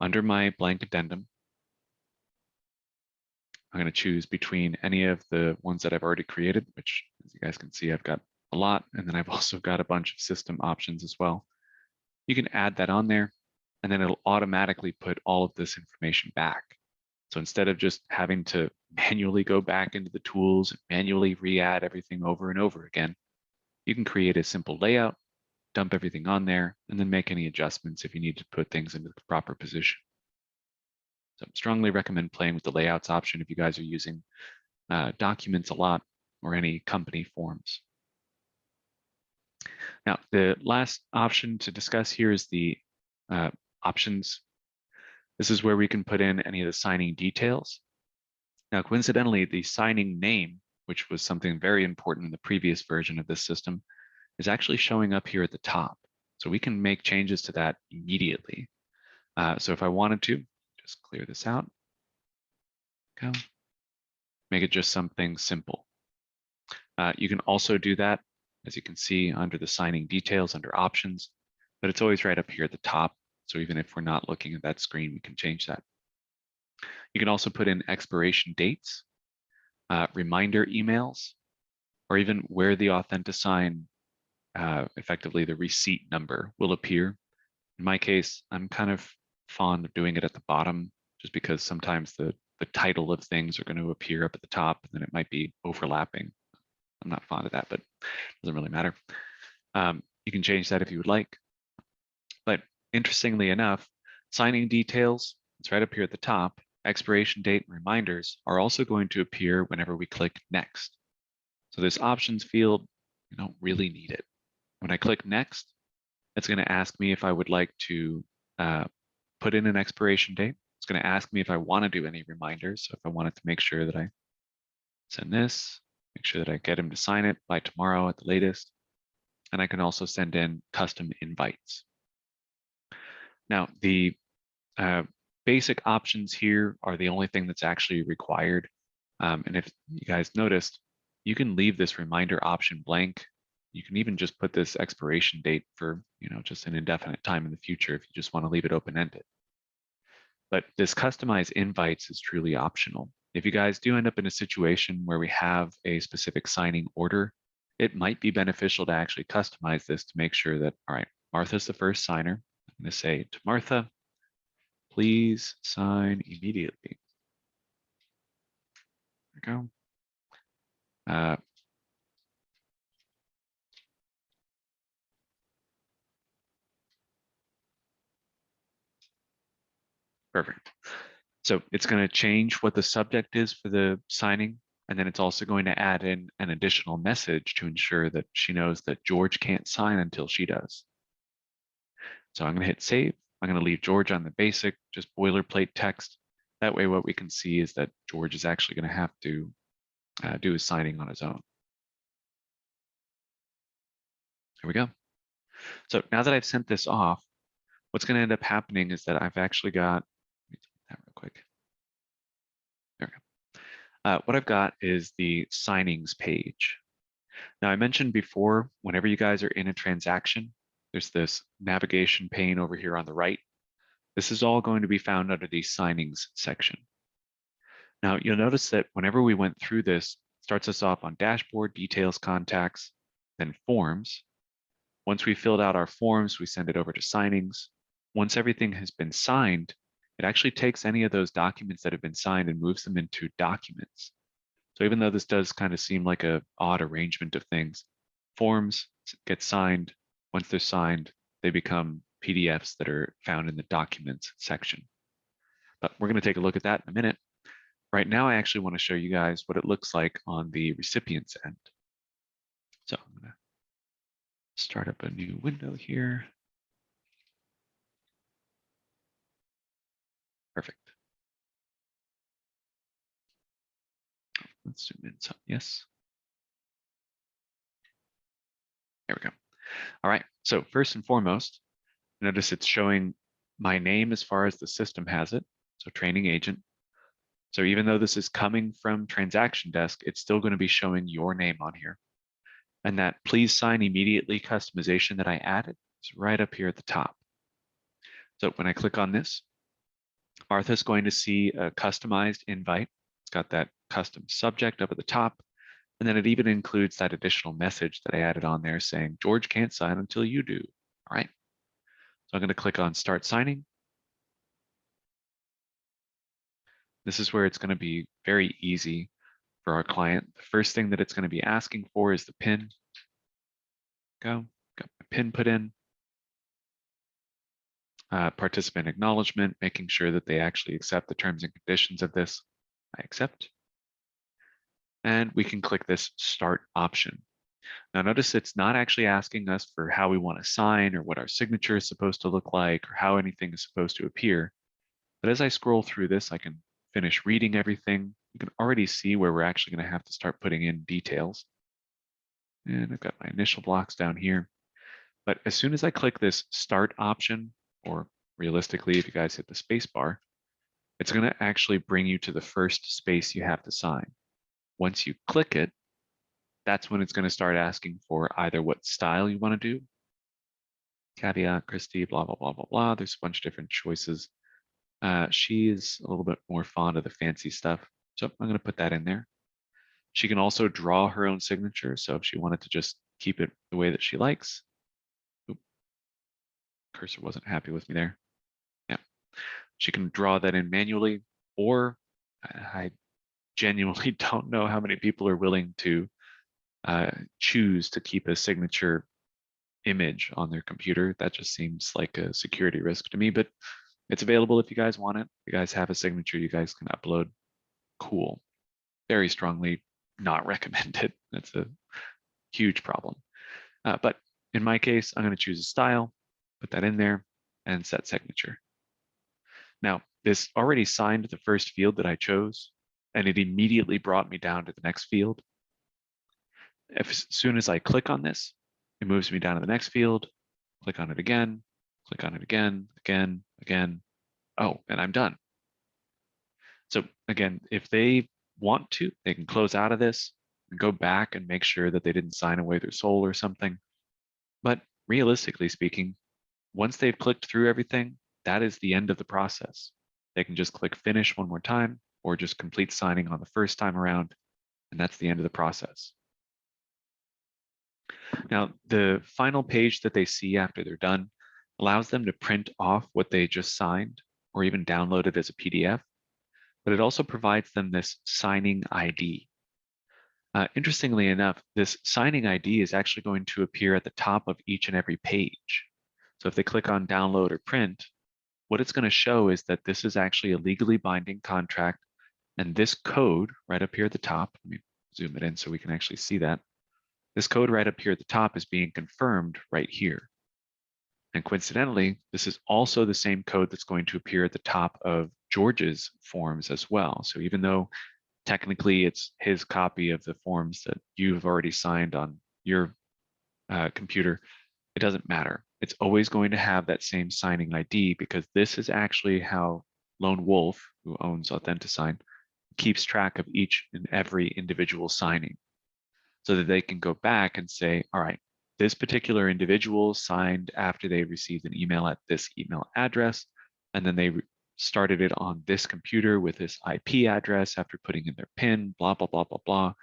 under my blank addendum. I'm going to choose between any of the ones that I've already created, which as you guys can see, I've got a lot. And then I've also got a bunch of system options as well. You can add that on there and then it'll automatically put all of this information back. So instead of just having to manually go back into the tools and manually re-add everything over and over again, you can create a simple layout, dump everything on there, and then make any adjustments if you need to put things into the proper position. So strongly recommend playing with the layouts option if you guys are using documents a lot or any company forms. Now, the last option to discuss here is the options. This is where we can put in any of the signing details. Now, coincidentally, the signing name, which was something very important in the previous version of this system, is actually showing up here at the top. So we can make changes to that immediately. So if I wanted to, just clear this out. Go. Make it just something simple. You can also do that, as you can see, under the signing details, under options, but it's always right up here at the top. So even if we're not looking at that screen, we can change that. You can also put in expiration dates, reminder emails, or even where the Authentisign, effectively the receipt number, will appear. In my case, I'm kind of fond of doing it at the bottom, just because sometimes the title of things are going to appear up at the top, and then it might be overlapping. I'm not fond of that, but it doesn't really matter. You can change that if you would like. But interestingly enough, signing details, it's right up here at the top. Expiration date and reminders are also going to appear whenever we click next. So this options field, you don't really need it. When I click next, it's going to ask me if I would like to put in an expiration date. It's going to ask me if I want to do any reminders. So if I wanted to make sure that I send this, make sure that I get him to sign it by tomorrow at the latest. And I can also send in custom invites. Now, the basic options here are the only thing that's actually required. And if you guys noticed, you can leave this reminder option blank. You can even just put this expiration date for, just an indefinite time in the future if you just want to leave it open-ended. But this customize invites is truly optional. If you guys do end up in a situation where we have a specific signing order, it might be beneficial to actually customize this to make sure that, all right, Martha's the first signer. I'm going to say to Martha, please sign immediately. There we go. Perfect. So it's going to change what the subject is for the signing, and then it's also going to add in an additional message to ensure that she knows that George can't sign until she does. So I'm going to hit save. I'm going to leave George on the basic, just boilerplate text. That way what we can see is that George is actually going to have to do his signing on his own. Here we go. So now that I've sent this off, what's going to end up happening is that I've actually got, let me do that real quick. There we go. What I've got is the signings page. Now I mentioned before, whenever you guys are in a transaction, there's this navigation pane over here on the right. This is all going to be found under the signings section. Now you'll notice that whenever we went through this, it starts us off on dashboard, details, contacts, then forms. Once we filled out our forms, we send it over to signings. Once everything has been signed, it actually takes any of those documents that have been signed and moves them into documents. So even though this does kind of seem like an odd arrangement of things, forms get signed. Once they're signed, they become PDFs that are found in the documents section. But we're going to take a look at that in a minute. Right now, I actually want to show you guys what it looks like on the recipient's end. So I'm going to start up a new window here. Perfect. Let's zoom in some. Yes. There we go. All right. So first and foremost, notice it's showing my name as far as the system has it. So training agent. So even though this is coming from transaction desk, it's still going to be showing your name on here. And that please sign immediately customization that I added is right up here at the top. So when I click on this, Martha's going to see a customized invite. It's got that custom subject up at the top. And then it even includes that additional message that I added on there saying, George can't sign until you do. All right. So I'm going to click on start signing. This is where it's going to be very easy for our client. The first thing that it's going to be asking for is the PIN. Got my PIN put in. participant acknowledgement, making sure that they actually accept the terms and conditions of this. I accept. And we can click this Start option. Now notice it's not actually asking us for how we want to sign or what our signature is supposed to look like or how anything is supposed to appear. But as I scroll through this, I can finish reading everything. You can already see where we're actually going to have to start putting in details. And I've got my initial blocks down here. But as soon as I click this Start option, or realistically, if you guys hit the space bar, it's going to actually bring you to the first space you have to sign. Once you click it, that's when it's going to start asking for either what style you want to do. Caveat, Christy, blah, blah, blah, blah, blah. There's a bunch of different choices. She is a little bit more fond of the fancy stuff. So I'm going to put that in there. She can also draw her own signature. So if she wanted to just keep it the way that she likes. Oop, cursor wasn't happy with me there. Yeah. She can draw that in manually, or I genuinely don't know how many people are willing to choose to keep a signature image on their computer. That just seems like a security risk to me, but it's available if you guys want it. If you guys have a signature you guys can upload. Cool. Very strongly not recommended. That's a huge problem. But in my case, I'm going to choose a style, put that in there, and set signature. Now, this already signed the first field that I chose, and it immediately brought me down to the next field. As soon as I click on this, it moves me down to the next field, click on it again, click on it again, again. Oh, and I'm done. So again, if they want to, they can close out of this and go back and make sure that they didn't sign away their soul or something. But realistically speaking, once they've clicked through everything, that is the end of the process. They can just click finish one more time or just complete signing on the first time around, and that's the end of the process. Now, the final page that they see after they're done allows them to print off what they just signed or even download it as a PDF, but it also provides them this signing ID. Interestingly enough, this signing ID is actually going to appear at the top of each and every page. So if they click on download or print, what it's going to show is that this is actually a legally binding contract, and this code right up here at the top, let me zoom it in so we can actually see that. This code right up here at the top is being confirmed right here. And coincidentally, this is also the same code that's going to appear at the top of George's forms as well. So even though technically it's his copy of the forms that you've already signed on your computer, it doesn't matter. It's always going to have that same signing ID because this is actually how Lone Wolf, who owns Authentisign, keeps track of each and every individual signing, so that they can go back and say, all right, this particular individual signed after they received an email at this email address, and then they started it on this computer with this IP address after putting in their PIN, blah, blah, blah, blah, blah.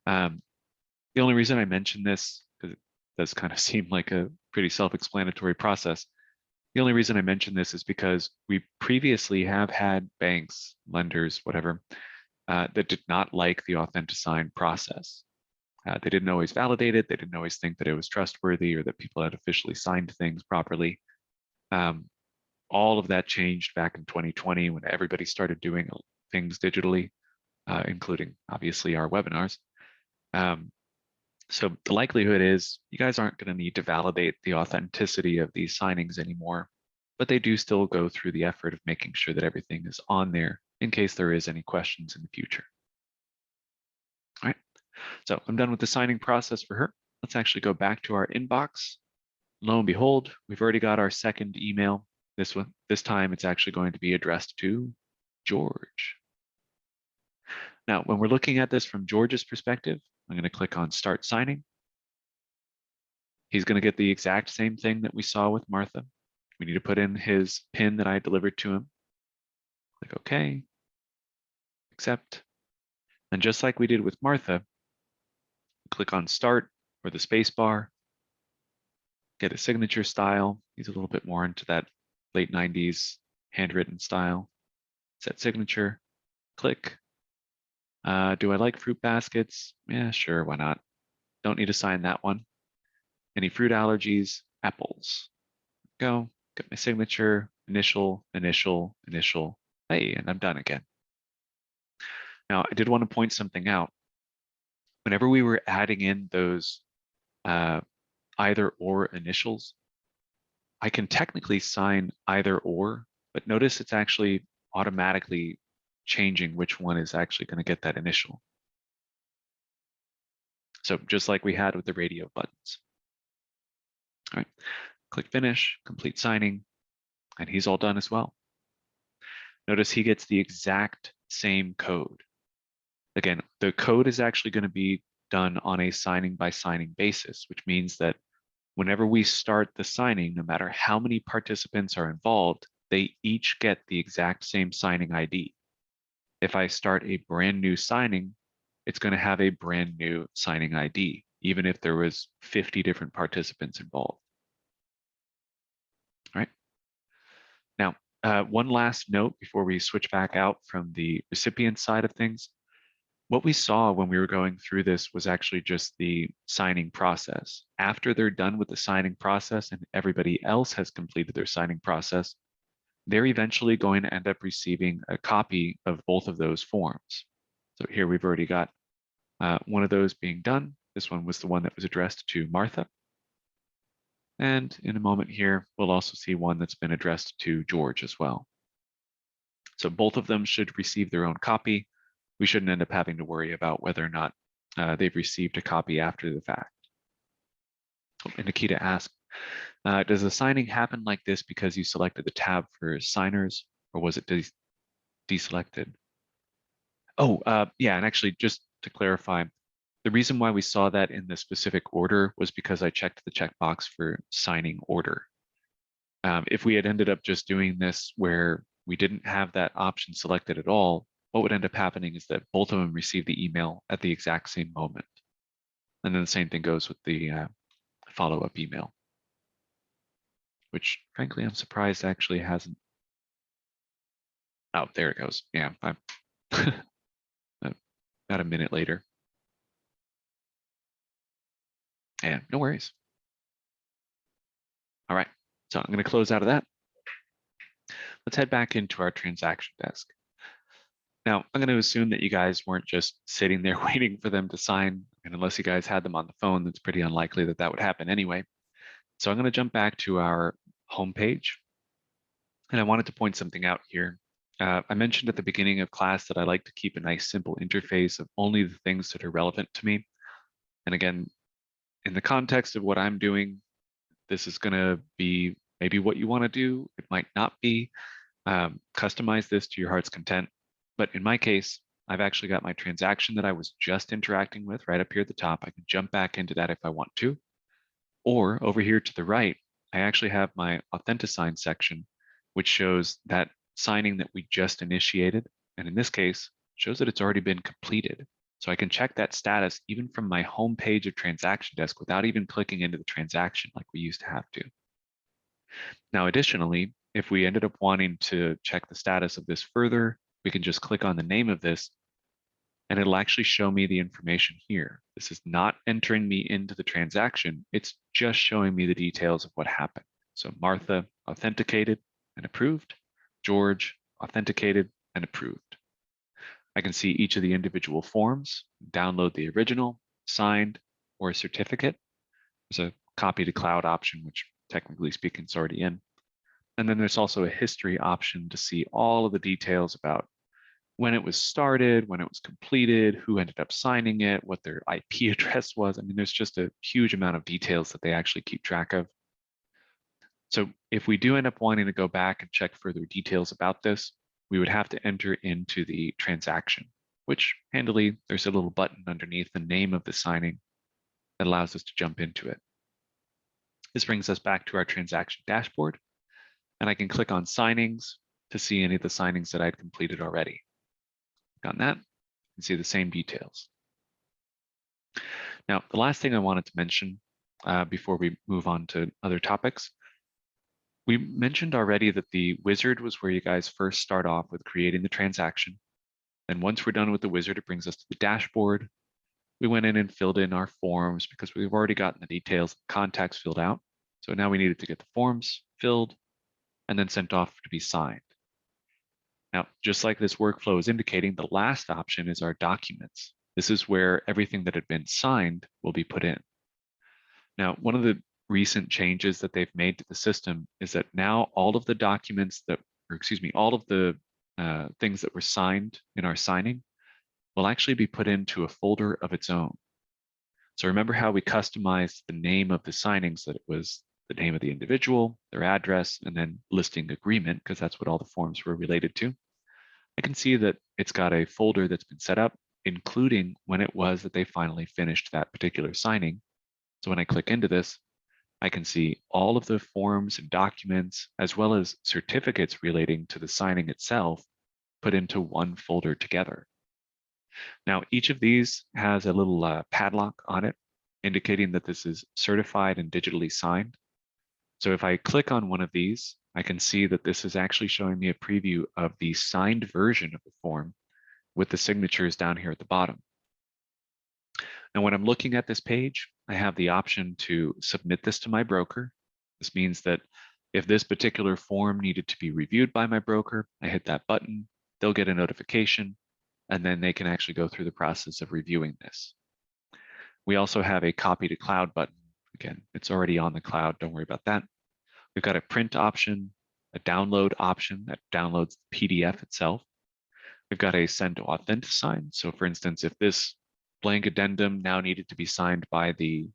The only reason I mention this, because it does kind of seem like a pretty self-explanatory process, the only reason I mention this is because we previously have had banks, lenders, whatever, that did not like the Authentisign process. They didn't always validate it. They didn't always think that it was trustworthy or that people had officially signed things properly. All of that changed back in 2020 when everybody started doing things digitally, including obviously our webinars. So the likelihood is you guys aren't going to need to validate the authenticity of these signings anymore, but they do still go through the effort of making sure that everything is on there in case there is any questions in the future. All right. So I'm done with the signing process for her. Let's actually go back to our inbox. Lo and behold, we've already got our second email. This time it's actually going to be addressed to George. Now, when we're looking at this from George's perspective, I'm going to click on Start Signing. He's going to get the exact same thing that we saw with Martha. We need to put in his PIN that I delivered to him. Click OK, accept. And just like we did with Martha, click on Start or the space bar, get a signature style. He's a little bit more into that late 90s handwritten style. Set signature, click. Do I like fruit baskets? Yeah, sure, why not? Don't need to sign that one. Any fruit allergies? Apples. Go, get my signature, initial, initial, initial, hey, and I'm done again. Now, I did want to point something out. Whenever we were adding in those either or initials, I can technically sign either or, but notice it's actually automatically changing which one is actually going to get that initial. So just like we had with the radio buttons. All right, click finish, complete signing, and he's all done as well. Notice he gets the exact same code. Again, the code is actually going to be done on a signing by signing basis, which means that whenever we start the signing, no matter how many participants are involved, they each get the exact same signing ID. If I start a brand new signing, it's going to have a brand new signing ID, even if there was 50 different participants involved. All right. Now, one last note before we switch back out from the recipient side of things. What we saw when we were going through this was actually just the signing process. After they're done with the signing process and everybody else has completed their signing process, they're eventually going to end up receiving a copy of both of those forms. So here we've already got one of those being done. This one was the one that was addressed to Martha. And in a moment here, we'll also see one that's been addressed to George as well. So both of them should receive their own copy. We shouldn't end up having to worry about whether or not they've received a copy after the fact. And Nikita asked, does the signing happen like this because you selected the tab for signers, or was it deselected? Oh, yeah, and actually just to clarify, the reason why we saw that in the specific order was because I checked the checkbox for signing order. If we had ended up just doing this where we didn't have that option selected at all, what would end up happening is that both of them receive the email at the exact same moment. And then the same thing goes with the follow-up email, which frankly, I'm surprised actually hasn't. Oh, there it goes. Yeah, I'm about a minute later. And no worries. All right, so I'm going to close out of that. Let's head back into our transaction desk. Now, I'm going to assume that you guys weren't just sitting there waiting for them to sign, and unless you guys had them on the phone, that's pretty unlikely that that would happen anyway. So I'm going to jump back to our home page, and I wanted to point something out here. I mentioned at the beginning of class that I like to keep a nice simple interface of only the things that are relevant to me. And again, in the context of what I'm doing, this is going to be maybe what you want to do. It might not be. Customize this to your heart's content. But in my case, I've actually got my transaction that I was just interacting with right up here at the top. I can jump back into that if I want to. Or over here to the right, I actually have my Authentisign section, which shows that signing that we just initiated. And in this case, shows that it's already been completed. So I can check that status even from my home page of Transaction Desk without even clicking into the transaction like we used to have to. Now, additionally, if we ended up wanting to check the status of this further, we can just click on the name of this and it'll actually show me the information here. This is not entering me into the transaction. It's just showing me the details of what happened. So Martha authenticated and approved, George authenticated and approved. I can see each of the individual forms, download the original, signed, or a certificate. There's a copy to cloud option, which technically speaking is already in. And then there's also a history option to see all of the details about when it was started, when it was completed, who ended up signing it, what their IP address was. I mean, there's just a huge amount of details that they actually keep track of. So if we do end up wanting to go back and check further details about this, we would have to enter into the transaction, which handily, there's a little button underneath the name of the signing that allows us to jump into it. This brings us back to our transaction dashboard, and I can click on signings to see any of the signings that I'd completed already. Click on that and see the same details. Now, the last thing I wanted to mention before we move on to other topics, we mentioned already that the wizard was where you guys first start off with creating the transaction. And once we're done with the wizard, it brings us to the dashboard. We went in and filled in our forms because we've already gotten the details, contacts filled out. So now we needed to get the forms filled, and then sent off to be signed. Now, just like this workflow is indicating, the last option is our documents. This is where everything that had been signed will be put in. Now, one of the recent changes that they've made to the system is that now all of the documents that, or excuse me, all of the things that were signed in our signing will actually be put into a folder of its own. So remember how we customized the name of the signings, that it was the name of the individual, their address, and then listing agreement, because that's what all the forms were related to. I can see that it's got a folder that's been set up, including when it was that they finally finished that particular signing. So when I click into this, I can see all of the forms and documents, as well as certificates relating to the signing itself, put into one folder together. Now, each of these has a little padlock on it, indicating that this is certified and digitally signed. So if I click on one of these, I can see that this is actually showing me a preview of the signed version of the form with the signatures down here at the bottom. Now, when I'm looking at this page, I have the option to submit this to my broker. This means that if this particular form needed to be reviewed by my broker, I hit that button, they'll get a notification, and then they can actually go through the process of reviewing this. We also have a copy to cloud button. Again, it's already on the cloud, don't worry about that. We've got a print option, a download option that downloads the PDF itself. We've got a send to AuthentiSign. So for instance, if this blank addendum now needed to be signed by the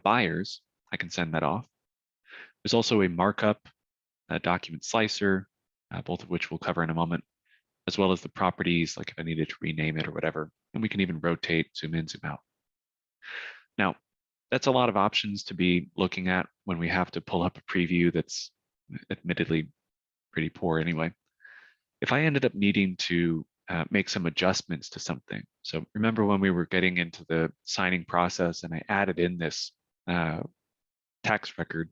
buyers, I can send that off. There's also a markup, a document slicer, both of which we'll cover in a moment, as well as the properties, like if I needed to rename it or whatever. And we can even rotate, zoom in, zoom out. Now, that's a lot of options to be looking at when we have to pull up a preview that's admittedly pretty poor anyway. If I ended up needing to make some adjustments to something, so remember when we were getting into the signing process and I added in this tax record,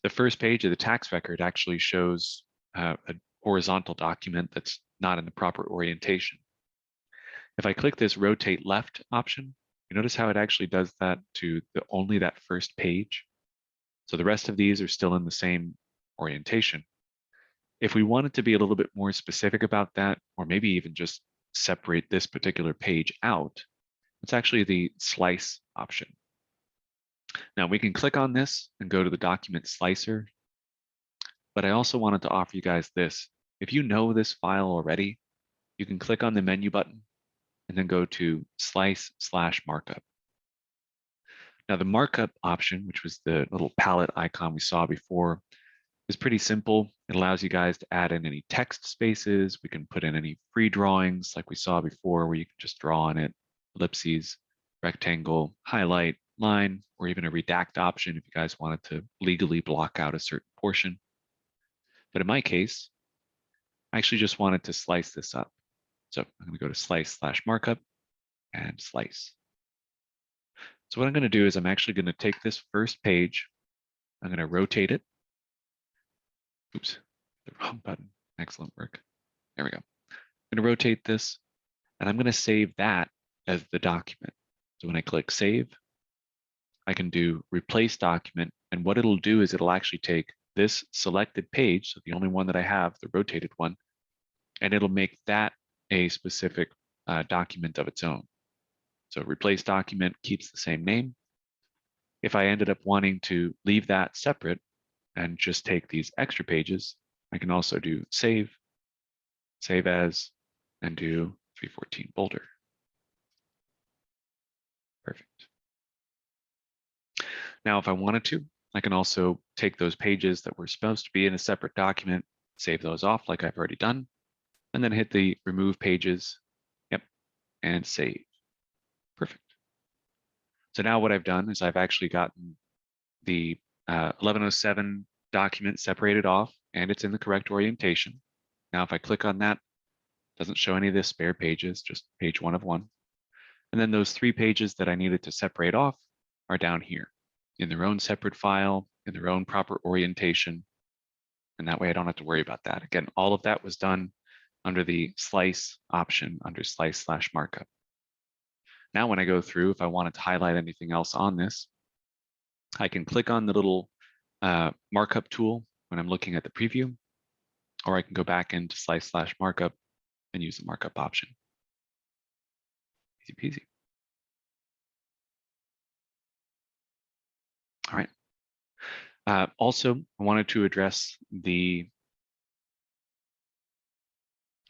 the first page of the tax record actually shows a horizontal document that's not in the proper orientation. If I click this rotate left option, you notice how it actually does that to only that first page. So the rest of these are still in the same orientation. If we wanted to be a little bit more specific about that, or maybe even just separate this particular page out, it's actually the slice option. Now we can click on this and go to the document slicer, but I also wanted to offer you guys this. If you know this file already, you can click on the menu button and then go to slice/markup. Now the markup option, which was the little palette icon we saw before, is pretty simple. It allows you guys to add in any text spaces. We can put in any free drawings like we saw before, where you can just draw on it, ellipses, rectangle, highlight, line, or even a redact option if you guys wanted to legally block out a certain portion. But in my case, I actually just wanted to slice this up. So I'm going to go to slice/markup and slice. So what I'm going to do is I'm actually going to take this first page, I'm going to rotate it. Oops, the wrong button. Excellent work. There we go. I'm going to rotate this, and I'm going to save that as the document. So when I click save, I can do replace document, and what it'll do is it'll actually take this selected page, so the only one that I have, the rotated one, and it'll make that a specific document of its own. So replace document keeps the same name. If I ended up wanting to leave that separate and just take these extra pages, I can also do save, save as, and do 314 Boulder. Perfect. Now, if I wanted to, I can also take those pages that were supposed to be in a separate document, save those off like I've already done, and then hit the remove pages, yep, and save. Perfect. So now what I've done is I've actually gotten the 1107 document separated off, and it's in the correct orientation. Now, if I click on that, it doesn't show any of the spare pages, just page 1 of 1. And then those 3 pages that I needed to separate off are down here in their own separate file, in their own proper orientation. And that way I don't have to worry about that. Again, all of that was done under the slice option under slice/markup. Now, when I go through, if I wanted to highlight anything else on this, I can click on the little markup tool when I'm looking at the preview, or I can go back into slice/markup and use the markup option. Easy peasy. All right. Also, I wanted to address the,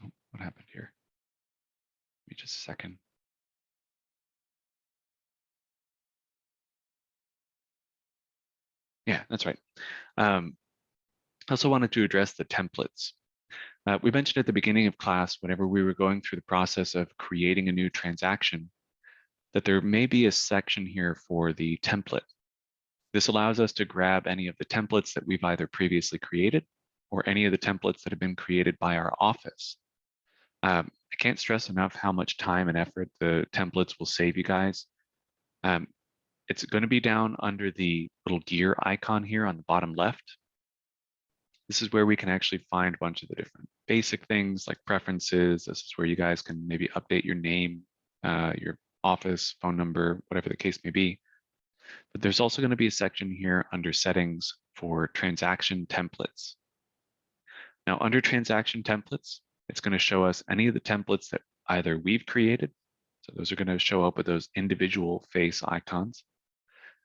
oh, what happened here? Give me just a second. Yeah, that's right. I also wanted to address the templates. We mentioned at the beginning of class, whenever we were going through the process of creating a new transaction, that there may be a section here for the template. This allows us to grab any of the templates that we've either previously created or any of the templates that have been created by our office. I can't stress enough how much time and effort the templates will save you guys. It's going to be down under the little gear icon here on the bottom left. This is where we can actually find a bunch of the different basic things like preferences. This is where you guys can maybe update your name, your office, phone number, whatever the case may be. But there's also going to be a section here under settings for transaction templates. Now, under transaction templates, it's going to show us any of the templates that either we've created. So those are going to show up with those individual face icons,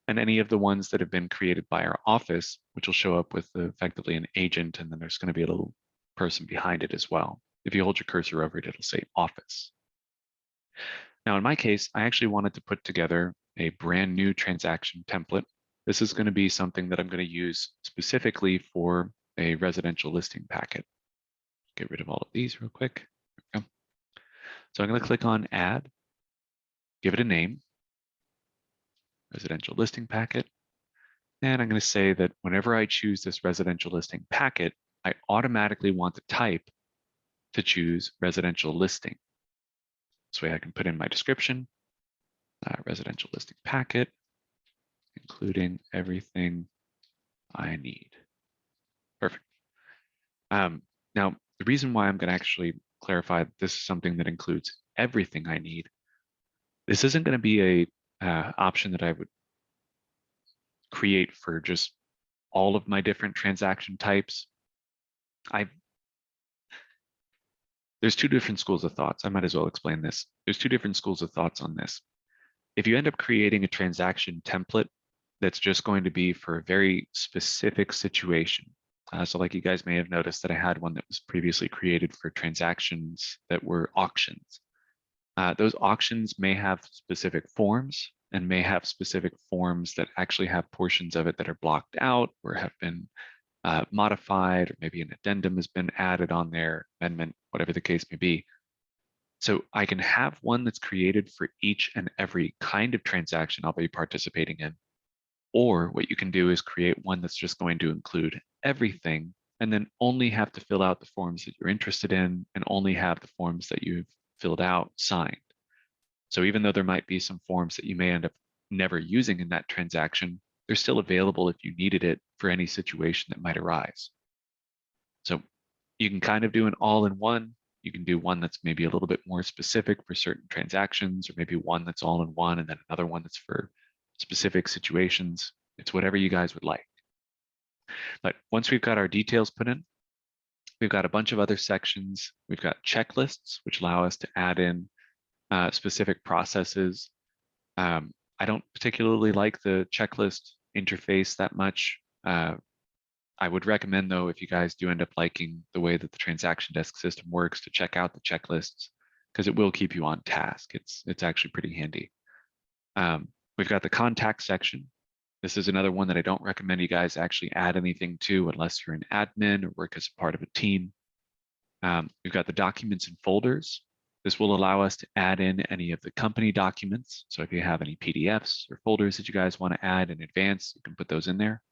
and any of the ones that have been created by our office, which will show up with effectively an agent, and then there's going to be a little person behind it as well. If you hold your cursor over it, it'll say office. Now, in my case, I actually wanted to put together a brand new transaction template. This is going to be something that I'm going to use specifically for a residential listing packet. Get rid of all of these real quick. There we go. So I'm going to click on add, give it a name, residential listing packet. And I'm going to say that whenever I choose this residential listing packet, I automatically want the type to choose residential listing. This way I can put in my description, residential listing packet, including everything I need. Perfect. Now, the reason why I'm going to actually clarify that this is something that includes everything I need, this isn't going to be a option that I would create for just all of my different transaction types. There's two different schools of thoughts. I might as well explain this. There's two different schools of thoughts on this. If you end up creating a transaction template that's just going to be for a very specific situation, so like you guys may have noticed that I had one that was previously created for transactions that were auctions. Those auctions may have specific forms and may have specific forms that actually have portions of it that are blocked out or have been modified, or maybe an addendum has been added on there, amendment, whatever the case may be. So I can have one that's created for each and every kind of transaction I'll be participating in. Or what you can do is create one that's just going to include everything and then only have to fill out the forms that you're interested in and only have the forms that you've filled out signed. So even though there might be some forms that you may end up never using in that transaction, they're still available if you needed it for any situation that might arise. So you can kind of do an all-in-one. You can do one that's maybe a little bit more specific for certain transactions, or maybe one that's all-in-one and then another one that's for specific situations. It's whatever you guys would like. But once we've got our details put in, we've got a bunch of other sections. We've got checklists, which allow us to add in specific processes. I don't particularly like the checklist interface that much. I would recommend, though, if you guys do end up liking the way that the transaction desk system works, to check out the checklists, because it will keep you on task. It's actually pretty handy. We've got the contact section. This is another one that I don't recommend you guys actually add anything to unless you're an admin or work as a part of a team. We've got the documents and folders. This will allow us to add in any of the company documents. So if you have any PDFs or folders that you guys want to add in advance, you can put those in there.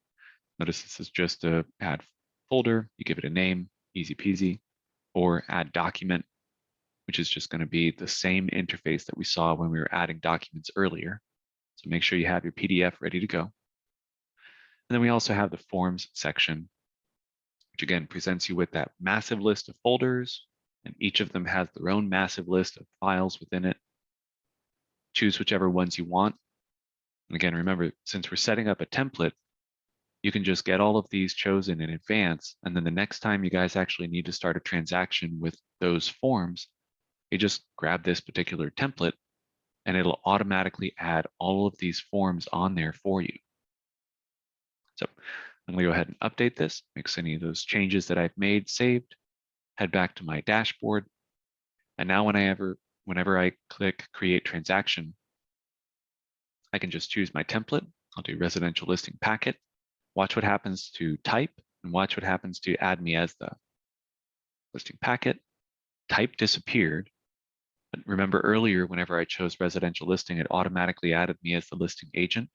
Notice this is just a add folder. You give it a name, easy peasy, or add document, which is just going to be the same interface that we saw when we were adding documents earlier. So make sure you have your PDF ready to go. And then we also have the forms section, which again presents you with that massive list of folders, and each of them has their own massive list of files within it. Choose whichever ones you want. And again, remember, since we're setting up a template, you can just get all of these chosen in advance. And then the next time you guys actually need to start a transaction with those forms, you just grab this particular template and it'll automatically add all of these forms on there for you. So I'm gonna go ahead and update this, make any of those changes that I've made saved, head back to my dashboard. And now whenever I click create transaction, I can just choose my template. I'll do residential listing packet, watch what happens to type, and watch what happens to add me as the listing packet. Type disappeared. But remember earlier, whenever I chose residential listing, it automatically added me as the listing agent.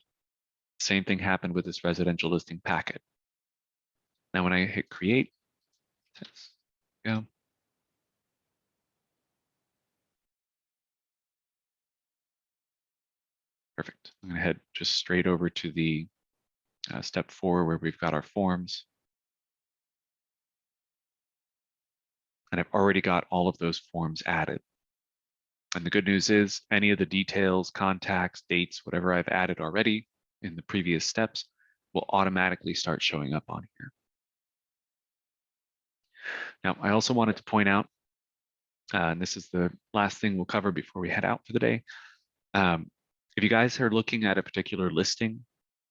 Same thing happened with this residential listing packet. Now when I hit create, go. Perfect. I'm gonna head just straight over to the step 4 where we've got our forms. And I've already got all of those forms added. And the good news is any of the details, contacts, dates, whatever I've added already in the previous steps will automatically start showing up on here. Now, I also wanted to point out, and this is the last thing we'll cover before we head out for the day. If you guys are looking at a particular listing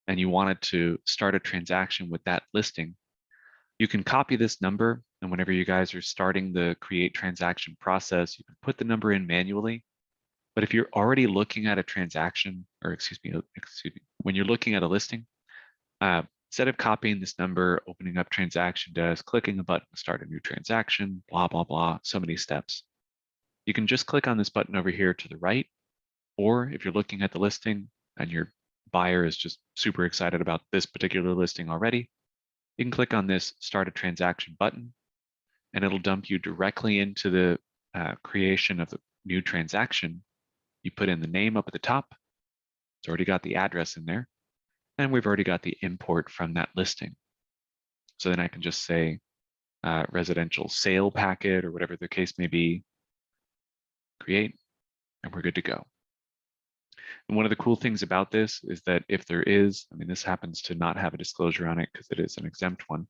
and you wanted to start a transaction with that listing, you can copy this number, and whenever you guys are starting the create transaction process, you can put the number in manually. But if you're already looking at a transaction, or excuse me, when you're looking at a listing, instead of copying this number, opening up transaction desk, clicking a button to start a new transaction, blah, blah, blah, so many steps, you can just click on this button over here to the right. Or if you're looking at the listing and your buyer is just super excited about this particular listing already, you can click on this start a transaction button, and it'll dump you directly into the creation of the new transaction. You put in the name up at the top. It's already got the address in there. And we've already got the import from that listing. So then I can just say residential sale packet or whatever the case may be, create, and we're good to go. And one of the cool things about this is that if there is, I mean, this happens to not have a disclosure on it because it is an exempt one.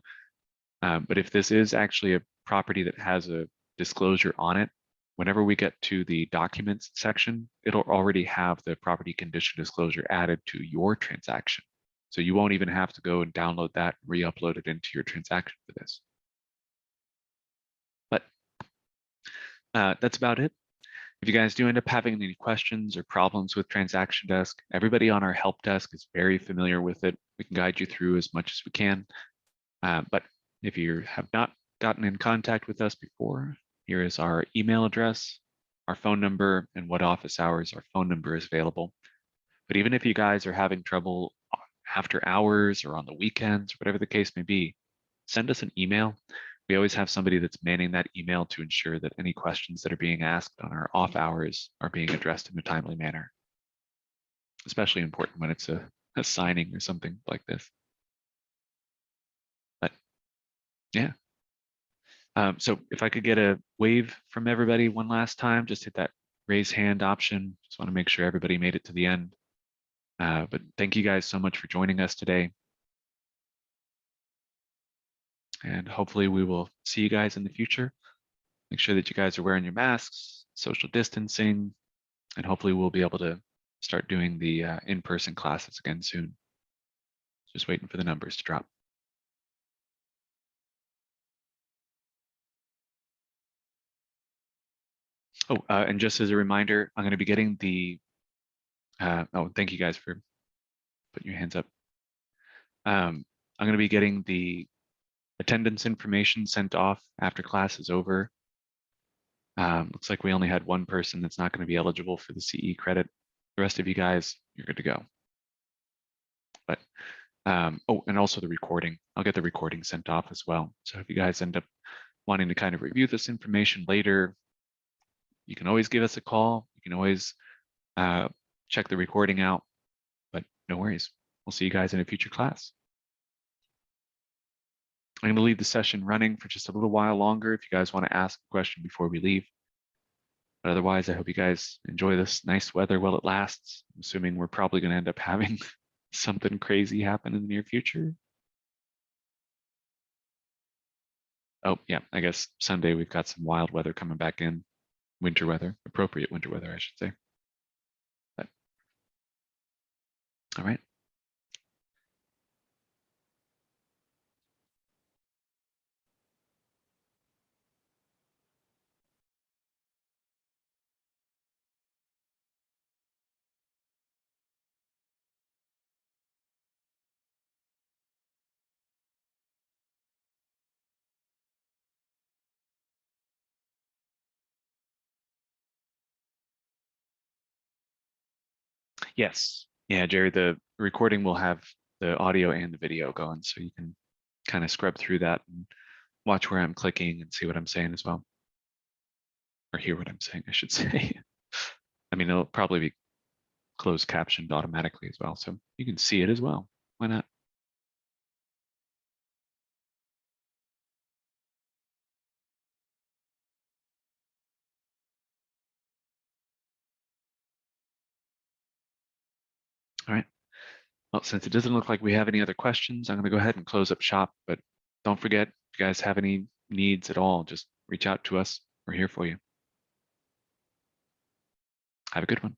But if this is actually a property that has a disclosure on it, whenever we get to the documents section, it'll already have the property condition disclosure added to your transaction. So you won't even have to go and download that, re-upload it into your transaction for this. But that's about it. If you guys do end up having any questions or problems with Transaction Desk, everybody on our help desk is very familiar with it. We can guide you through as much as we can. But if you have not gotten in contact with us before, here is our email address, our phone number, and what office hours our phone number is available. But even if you guys are having trouble after hours or on the weekends, whatever the case may be, send us an email. We always have somebody that's manning that email to ensure that any questions that are being asked on our off hours are being addressed in a timely manner. Especially important when it's a signing or something like this. But yeah. So if I could get a wave from everybody one last time, just hit that raise hand option. Just want to make sure everybody made it to the end. But thank you guys so much for joining us today. And hopefully we will see you guys in the future. Make sure that you guys are wearing your masks, social distancing, and hopefully we'll be able to start doing the in-person classes again soon. Just waiting for the numbers to drop. Oh, and just as a reminder, I'm going to be getting the, oh, thank you guys for putting your hands up. I'm going to be getting the attendance information sent off after class is over. Looks like we only had one person that's not going to be eligible for the CE credit. The rest of you guys, you're good to go. But, oh, and also the recording. I'll get the recording sent off as well. So if you guys end up wanting to kind of review this information later, you can always give us a call. You can always check the recording out, but no worries. We'll see you guys in a future class. I'm going to leave the session running for just a little while longer if you guys want to ask a question before we leave. But otherwise, I hope you guys enjoy this nice weather while it lasts. I'm assuming we're probably going to end up having something crazy happen in the near future. Oh, yeah, I guess Sunday we've got some wild weather coming back in, winter weather, appropriate winter weather, I should say. But, all right. Yes. Yeah, Jerry, the recording will have the audio and the video going, so you can kind of scrub through that and watch where I'm clicking and see what I'm saying as well. Or hear what I'm saying, I should say. I mean, it'll probably be closed captioned automatically as well, so you can see it as well. Why not? All right. Well, since it doesn't look like we have any other questions, I'm going to go ahead and close up shop. But don't forget, if you guys have any needs at all, just reach out to us. We're here for you. Have a good one.